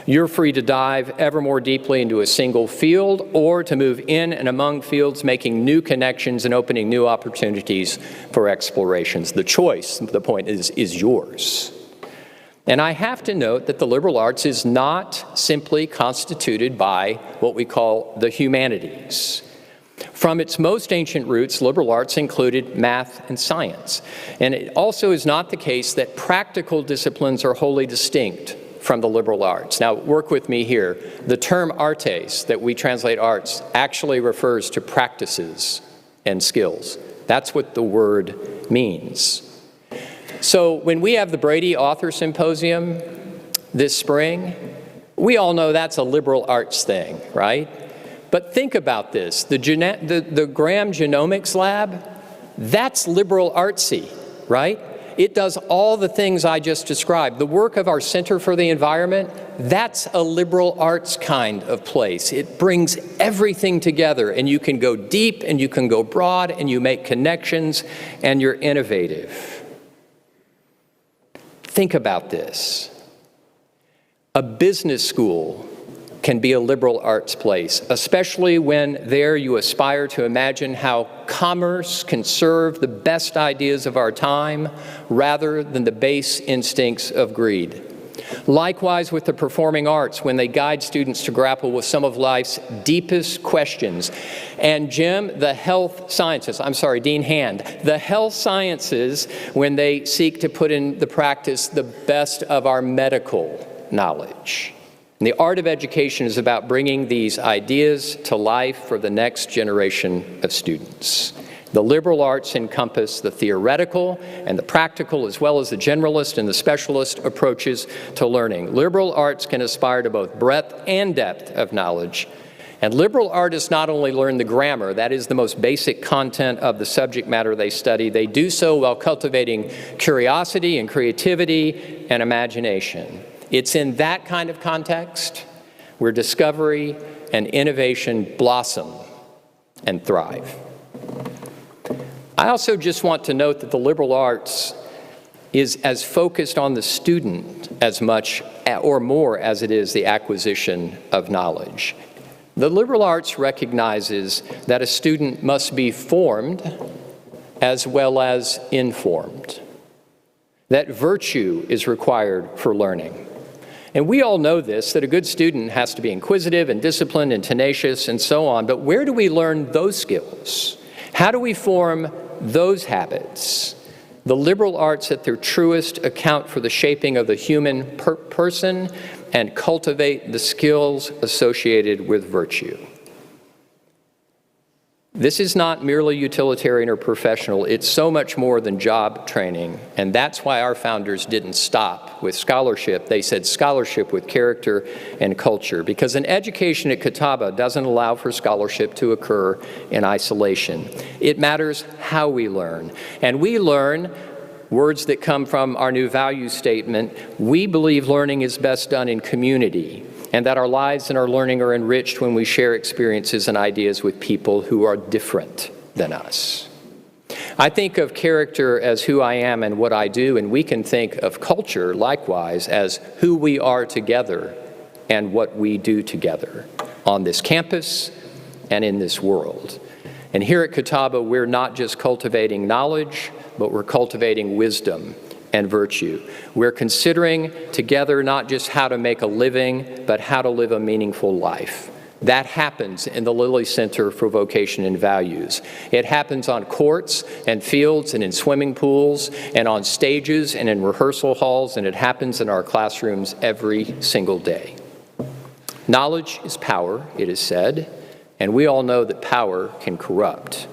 You're free to dive ever more deeply into a single field or to move in and among fields, making new connections and opening new opportunities for explorations. The choice, the point is yours. And I have to note that the liberal arts is not simply constituted by what we call the humanities. From its most ancient roots, liberal arts included math and science. And it also is not the case that practical disciplines are wholly distinct from the liberal arts. Now, work with me here. The term artes, that we translate arts, actually refers to practices and skills. That's what the word means. So when we have the Brady Author Symposium this spring, we all know that's a liberal arts thing, right? But think about this. The Graham Genomics Lab, that's liberal artsy, right? It does all the things I just described. The work of our Center for the Environment, that's a liberal arts kind of place. It brings everything together, and you can go deep and you can go broad and you make connections and you're innovative. Think about this. A business school can be a liberal arts place, especially when there you aspire to imagine how commerce can serve the best ideas of our time rather than the base instincts of greed. Likewise with the performing arts, when they guide students to grapple with some of life's deepest questions. And Jim, the health sciences, Dean Hand, the health sciences, when they seek to put in the practice the best of our medical knowledge. And the art of education is about bringing these ideas to life for the next generation of students. The liberal arts encompass the theoretical and the practical, as well as the generalist and the specialist approaches to learning. Liberal arts can aspire to both breadth and depth of knowledge. And liberal artists not only learn the grammar, that is the most basic content of the subject matter they study, they do so while cultivating curiosity and creativity and imagination. It's in that kind of context where discovery and innovation blossom and thrive. I also just want to note that the liberal arts is as focused on the student as much or more as it is the acquisition of knowledge. The liberal arts recognizes that a student must be formed as well as informed, that virtue is required for learning. And we all know this, that a good student has to be inquisitive and disciplined and tenacious and so on, but where do we learn those skills? How do we form those habits, the liberal arts at their truest account for the shaping of the human person and cultivate the skills associated with virtue. This is not merely utilitarian or professional. It's so much more than job training, and that's why our founders didn't stop with scholarship. They said scholarship with character and culture, because an education at Catawba doesn't allow for scholarship to occur in isolation. It matters how we learn, and we learn words that come from our new value statement. We believe learning is best done in community, and that our lives and our learning are enriched when we share experiences and ideas with people who are different than us. I think of character as who I am and what I do, and we can think of culture, likewise, as who we are together and what we do together on this campus and in this world. And here at Catawba, we're not just cultivating knowledge, but we're cultivating wisdom and virtue. We're considering together not just how to make a living, but how to live a meaningful life. That happens in the Lilly Center for Vocation and Values. It happens on courts and fields and in swimming pools and on stages and in rehearsal halls, and it happens in our classrooms every single day. Knowledge is power, it is said, and we all know that power can corrupt.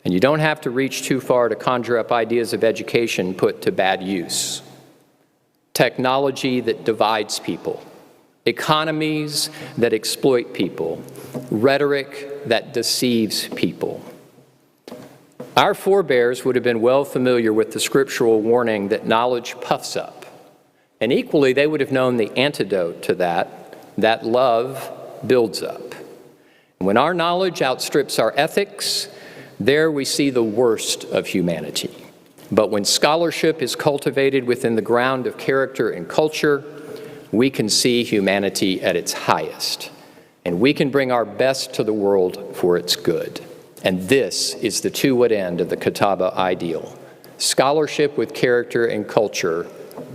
And you don't have to reach too far to conjure up ideas of education put to bad use. Technology that divides people, economies that exploit people, rhetoric that deceives people. Our forebears would have been well familiar with the scriptural warning that knowledge puffs up. And equally, they would have known the antidote to that love builds up. And when our knowledge outstrips our ethics, there we see the worst of humanity. But when scholarship is cultivated within the ground of character and culture, we can see humanity at its highest. And we can bring our best to the world for its good. And this is the two-way end of the Catawba ideal. Scholarship with character and culture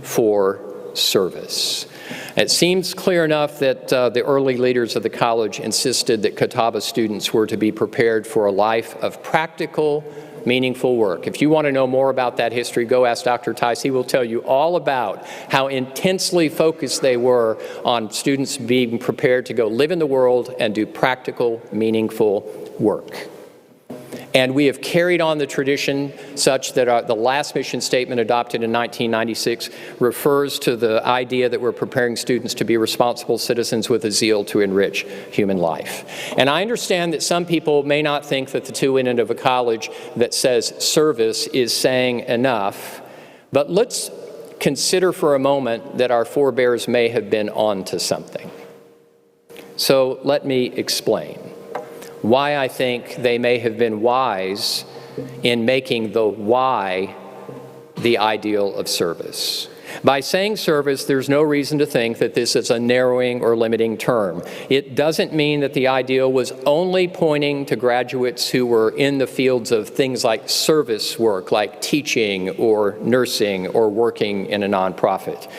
for service. It seems clear enough that the early leaders of the college insisted that Catawba students were to be prepared for a life of practical, meaningful work. If you want to know more about that history, go ask Dr. Tice. He will tell you all about how intensely focused they were on students being prepared to go live in the world and do practical, meaningful work. And we have carried on the tradition such that the last mission statement adopted in 1996 refers to the idea that we're preparing students to be responsible citizens with a zeal to enrich human life. And I understand that some people may not think that the two-way end of a college that says service is saying enough, but let's consider for a moment that our forebears may have been on to something. So let me explain why I think they may have been wise in making the why the ideal of service. By saying service, there's no reason to think that this is a narrowing or limiting term. It doesn't mean that the ideal was only pointing to graduates who were in the fields of things like service work, like teaching or nursing or working in a nonprofit.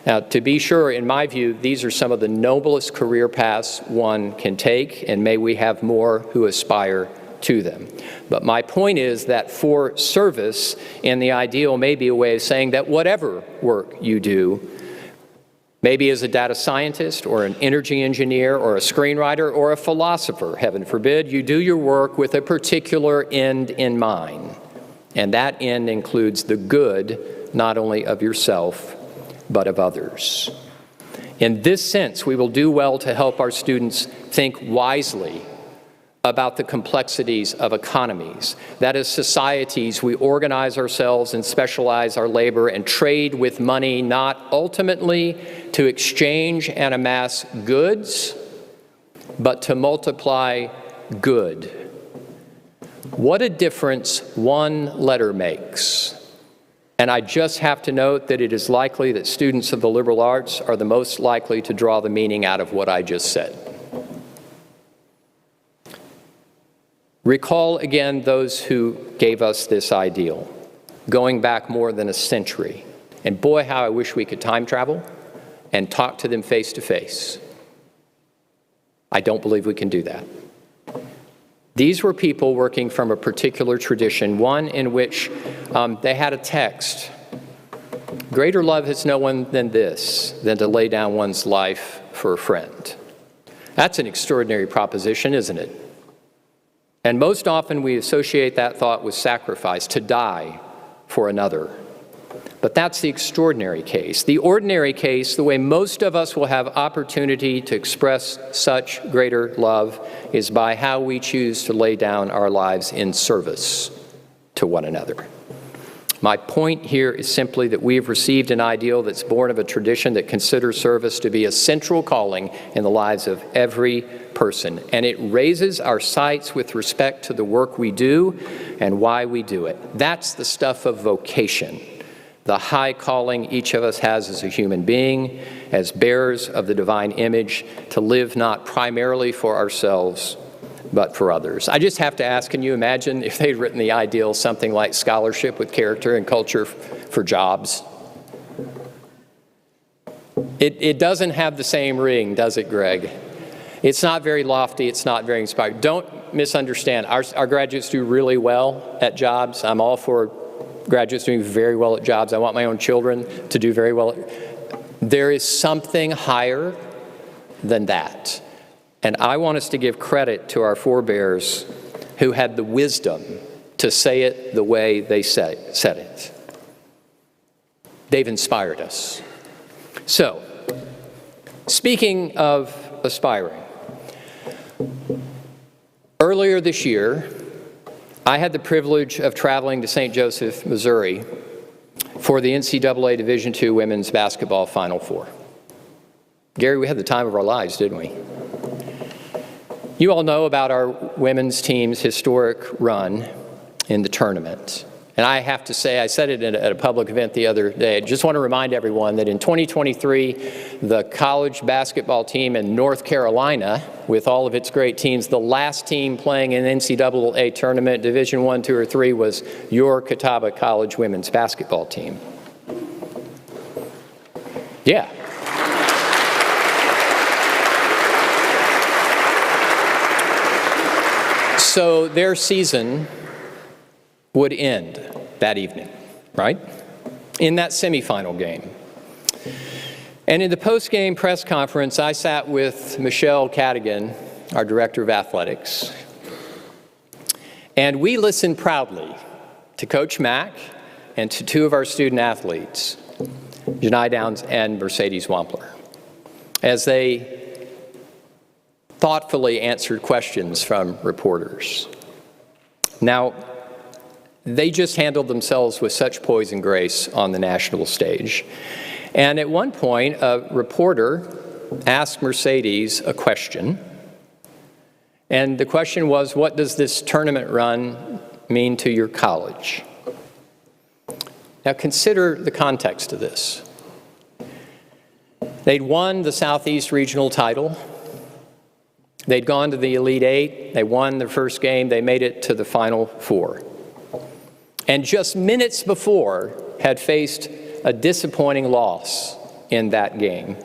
Now, to be sure, in my view, these are some of the noblest career paths one can take, and may we have more who aspire to them. But my point is that for service in the ideal may be a way of saying that whatever work you do, maybe as a data scientist or an energy engineer or a screenwriter or a philosopher, heaven forbid, you do your work with a particular end in mind. And that end includes the good, not only of yourself, but of others. In this sense, we will do well to help our students think wisely about the complexities of economies, that as societies we organize ourselves and specialize our labor and trade with money, not ultimately to exchange and amass goods, but to multiply good. What a difference one letter makes. And I just have to note that it is likely that students of the liberal arts are the most likely to draw the meaning out of what I just said. Recall again those who gave us this ideal, going back more than a century. And boy, how I wish we could time travel and talk to them face to face. I don't believe we can do that. These were people working from a particular tradition, one in which they had a text. Greater love has no one than this, than to lay down one's life for a friend. That's an extraordinary proposition, isn't it? And most often we associate that thought with sacrifice, to die for another. But that's the extraordinary case. The ordinary case, the way most of us will have opportunity to express such greater love, is by how we choose to lay down our lives in service to one another. My point here is simply that we have received an ideal that's born of a tradition that considers service to be a central calling in the lives of every person, and it raises our sights with respect to the work we do and why we do it. That's the stuff of vocation, the high calling each of us has as a human being, as bearers of the divine image, to live not primarily for ourselves, but for others. I just have to ask, can you imagine if they'd written the ideal something like scholarship with character and culture for jobs? It doesn't have the same ring, does it, Greg? It's not very lofty, it's not very inspiring. Don't misunderstand. Our graduates do really well at jobs. I'm all for graduates doing very well at jobs. I want my own children to do very well. There is something higher than that. And I want us to give credit to our forebears who had the wisdom to say it the way they said it. They've inspired us. So, speaking of aspiring, earlier this year, I had the privilege of traveling to St. Joseph, Missouri for the NCAA Division II Women's Basketball Final Four. Gary, we had the time of our lives, didn't we? You all know about our women's team's historic run in the tournament. And I have to say, I said it at a public event the other day, I just want to remind everyone that in 2023, the college basketball team in North Carolina, with all of its great teams, the last team playing in NCAA tournament, Division I, II, or III, was your Catawba College women's basketball team. Yeah. So their season would end that evening, right? In that semifinal game. And in the post-game press conference, I sat with Michelle Cadigan, our director of athletics, and we listened proudly to Coach Mack and to two of our student athletes, Janai Downs and Mercedes Wampler, as they thoughtfully answered questions from reporters. Now, they just handled themselves with such poise and grace on the national stage. And at one point, a reporter asked Mercedes a question. And the question was, what does this tournament run mean to your college? Now, consider the context of this. They'd won the Southeast Regional title. They'd gone to the Elite Eight, they won their first game, they made it to the Final Four. And just minutes before, had faced a disappointing loss in that game.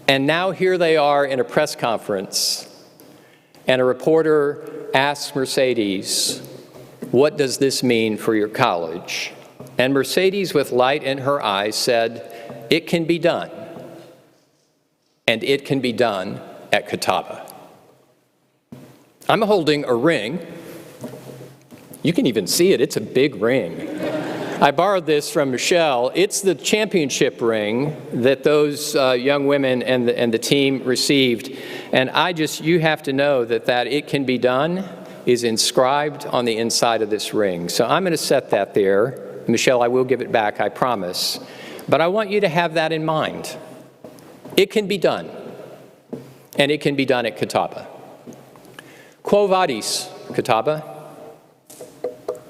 And now here they are in a press conference, and a reporter asks Mercedes, what does this mean for your college? And Mercedes, with light in her eyes, said, it can be done. And it can be done at Catawba. I'm holding a ring. You can even see it, it's a big ring. I borrowed this from Michelle. It's the championship ring that those young women and the team received. And you have to know that it can be done is inscribed on the inside of this ring. So I'm going to set that there. Michelle, I will give it back, I promise. But I want you to have that in mind. It can be done. And it can be done at Catawba. Quo vadis, Catawba?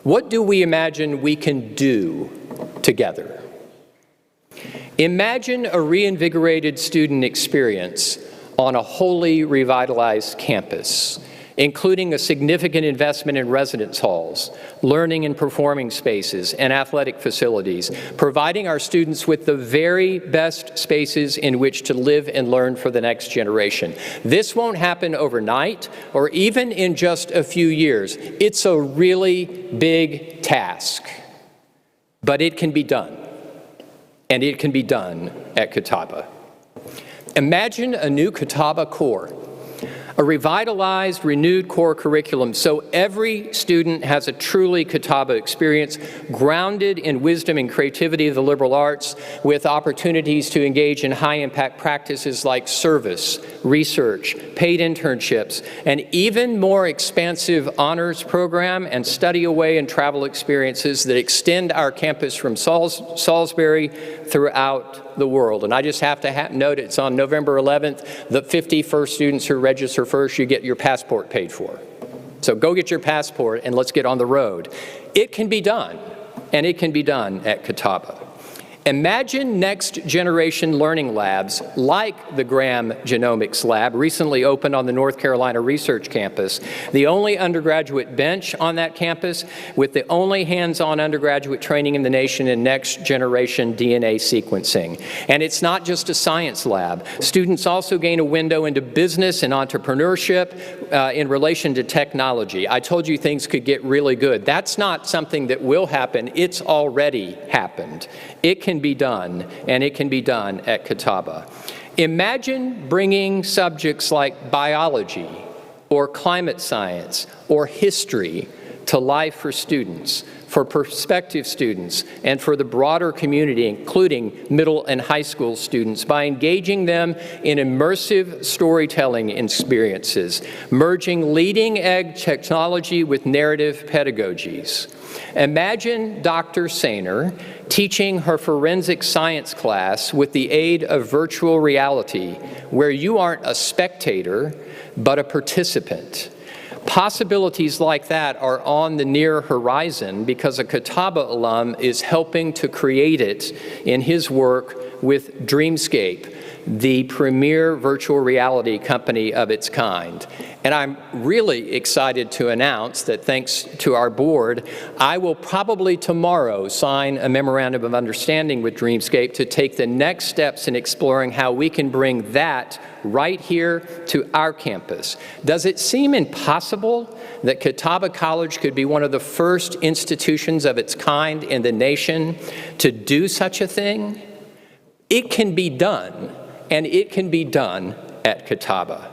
What do we imagine we can do together? Imagine a reinvigorated student experience on a wholly revitalized campus. including a significant investment in residence halls, learning and performing spaces, and athletic facilities, providing our students with the very best spaces in which to live and learn for the next generation. This won't happen overnight or even in just a few years. It's a really big task, but it can be done, and it can be done at Catawba. Imagine a new Catawba core, a revitalized, renewed core curriculum so every student has a truly Catawba experience grounded in wisdom and creativity of the liberal arts, with opportunities to engage in high-impact practices like service, research, paid internships, and even more expansive honors program and study away and travel experiences that extend our campus from Salisbury throughout the world. And I just have to note it's on November 11th. The 50 first students who register first, you get your passport paid for. So go get your passport and let's get on the road. It can be done, and it can be done at Catawba. Imagine next-generation learning labs like the Graham Genomics Lab, recently opened on the North Carolina Research Campus, the only undergraduate bench on that campus with the only hands-on undergraduate training in the nation in next-generation DNA sequencing. And it's not just a science lab. Students also gain a window into business and entrepreneurship in relation to technology. I told you things could get really good. That's not something that will happen. It's already happened. It can be done, and it can be done at Catawba. Imagine bringing subjects like biology or climate science or history to life for students, for prospective students, and for the broader community, including middle and high school students, by engaging them in immersive storytelling experiences, merging leading-edge technology with narrative pedagogies. Imagine Dr. Sainer teaching her forensic science class with the aid of virtual reality, where you aren't a spectator, but a participant. Possibilities like that are on the near horizon because a Catawba alum is helping to create it in his work with Dreamscape, the premier virtual reality company of its kind. And I'm really excited to announce that thanks to our board, I will probably tomorrow sign a memorandum of understanding with Dreamscape to take the next steps in exploring how we can bring that right here to our campus. Does it seem impossible that Catawba College could be one of the first institutions of its kind in the nation to do such a thing? It can be done, and it can be done at Catawba.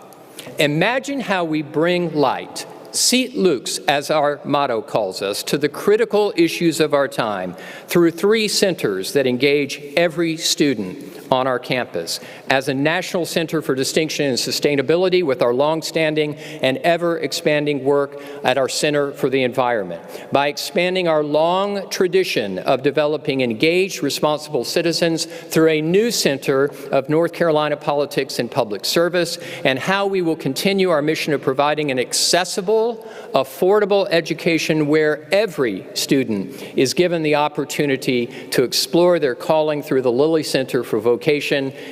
Imagine how we bring light, Seat Lux, as our motto calls us, to the critical issues of our time through 3 centers that engage every student on our campus, as a National Center for Distinction and Sustainability with our longstanding and ever-expanding work at our Center for the Environment, by expanding our long tradition of developing engaged, responsible citizens through a new Center of North Carolina Politics and Public Service, and how we will continue our mission of providing an accessible, affordable education where every student is given the opportunity to explore their calling through the Lilly Center for Vocation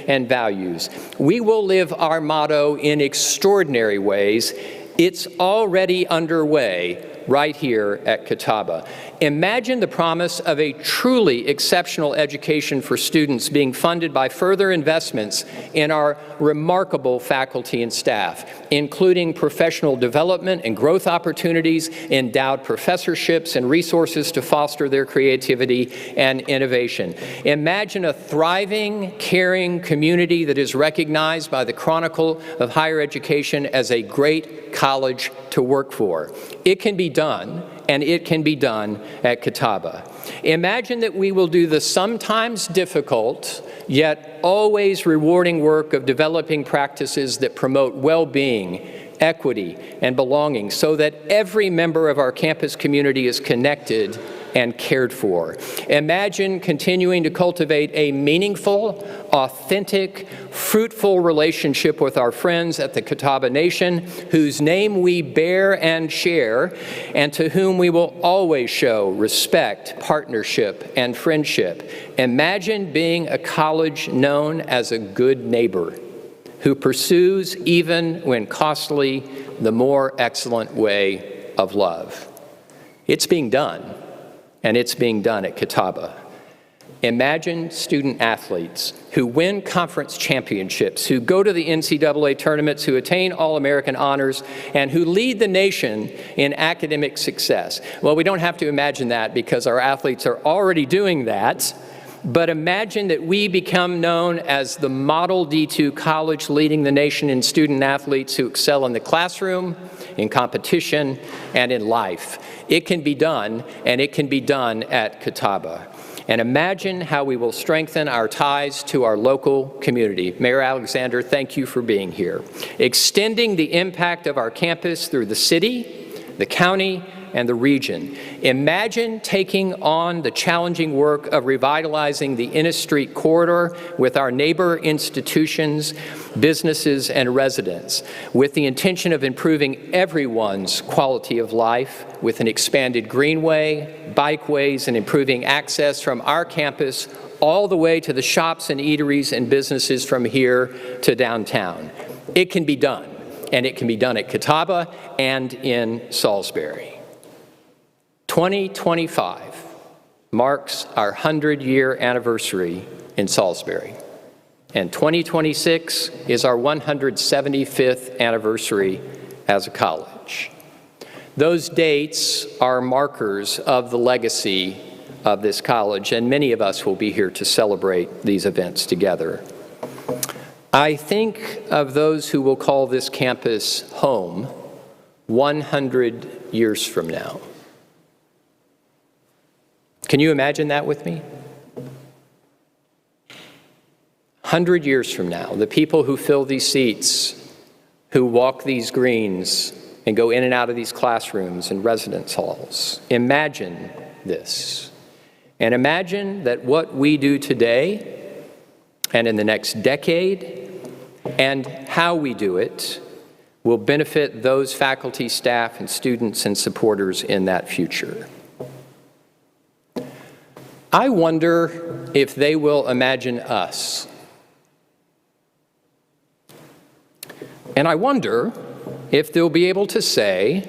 and Values. We will live our motto in extraordinary ways. It's already underway right here at Catawba. Imagine the promise of a truly exceptional education for students being funded by further investments in our remarkable faculty and staff, including professional development and growth opportunities, endowed professorships, and resources to foster their creativity and innovation. Imagine a thriving, caring community that is recognized by the Chronicle of Higher Education as a great college to work for. It can be done, and it can be done at Catawba. Imagine that we will do the sometimes difficult, yet always rewarding work of developing practices that promote well-being, equity, and belonging so that every member of our campus community is connected and cared for. Imagine continuing to cultivate a meaningful, authentic, fruitful relationship with our friends at the Catawba Nation, whose name we bear and share, and to whom we will always show respect, partnership, and friendship. Imagine being a college known as a good neighbor, who pursues, even when costly, the more excellent way of love. It's being done, and it's being done at Catawba. Imagine student athletes who win conference championships, who go to the NCAA tournaments, who attain All-American honors, and who lead the nation in academic success. Well, we don't have to imagine that because our athletes are already doing that. But imagine that we become known as the model D2 college leading the nation in student athletes who excel in the classroom, in competition, and in life. It can be done, and it can be done at Catawba. And imagine how we will strengthen our ties to our local community. Mayor Alexander, thank you for being here. Extending the impact of our campus through the city, the county, and the region. Imagine taking on the challenging work of revitalizing the Innis Street corridor with our neighbor institutions, businesses, and residents, with the intention of improving everyone's quality of life with an expanded greenway, bikeways, and improving access from our campus all the way to the shops and eateries and businesses from here to downtown. It can be done, and it can be done at Catawba and in Salisbury. 2025 marks our 100-year anniversary in Salisbury, and 2026 is our 175th anniversary as a college. Those dates are markers of the legacy of this college, and many of us will be here to celebrate these events together. I think of those who will call this campus home 100 years from now. Can you imagine that with me? 100 years from now, the people who fill these seats, who walk these greens and go in and out of these classrooms and residence halls, imagine this. And imagine that what we do today and in the next decade and how we do it will benefit those faculty, staff, and students and supporters in that future. I wonder if they will imagine us. And I wonder if they'll be able to say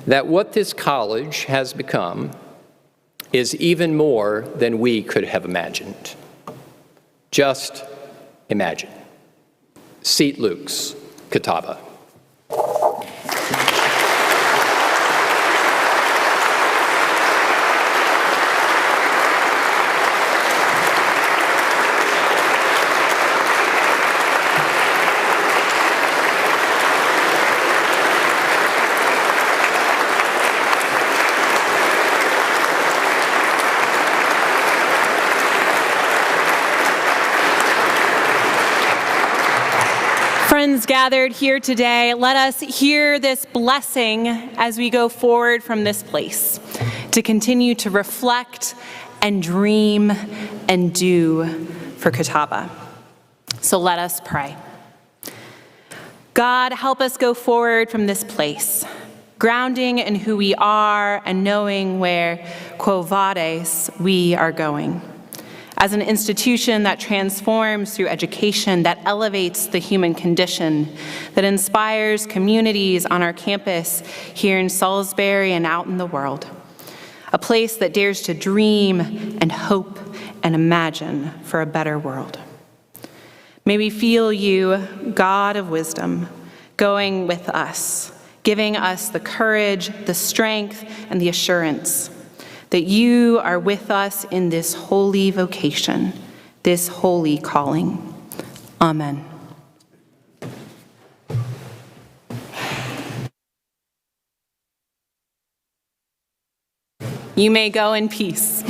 that what this college has become is even more than we could have imagined. Just imagine. Seat Luke's, Catawba. Friends gathered here today, let us hear this blessing as we go forward from this place, to continue to reflect and dream and do for Catawba. So let us pray. God, help us go forward from this place, grounding in who we are and knowing where, quo vadis, we are going. As an institution that transforms through education, that elevates the human condition, that inspires communities on our campus here in Salisbury and out in the world. A place that dares to dream and hope and imagine for a better world. May we feel you, God of wisdom, going with us, giving us the courage, the strength, and the assurance that you are with us in this holy vocation, this holy calling. Amen. You may go in peace.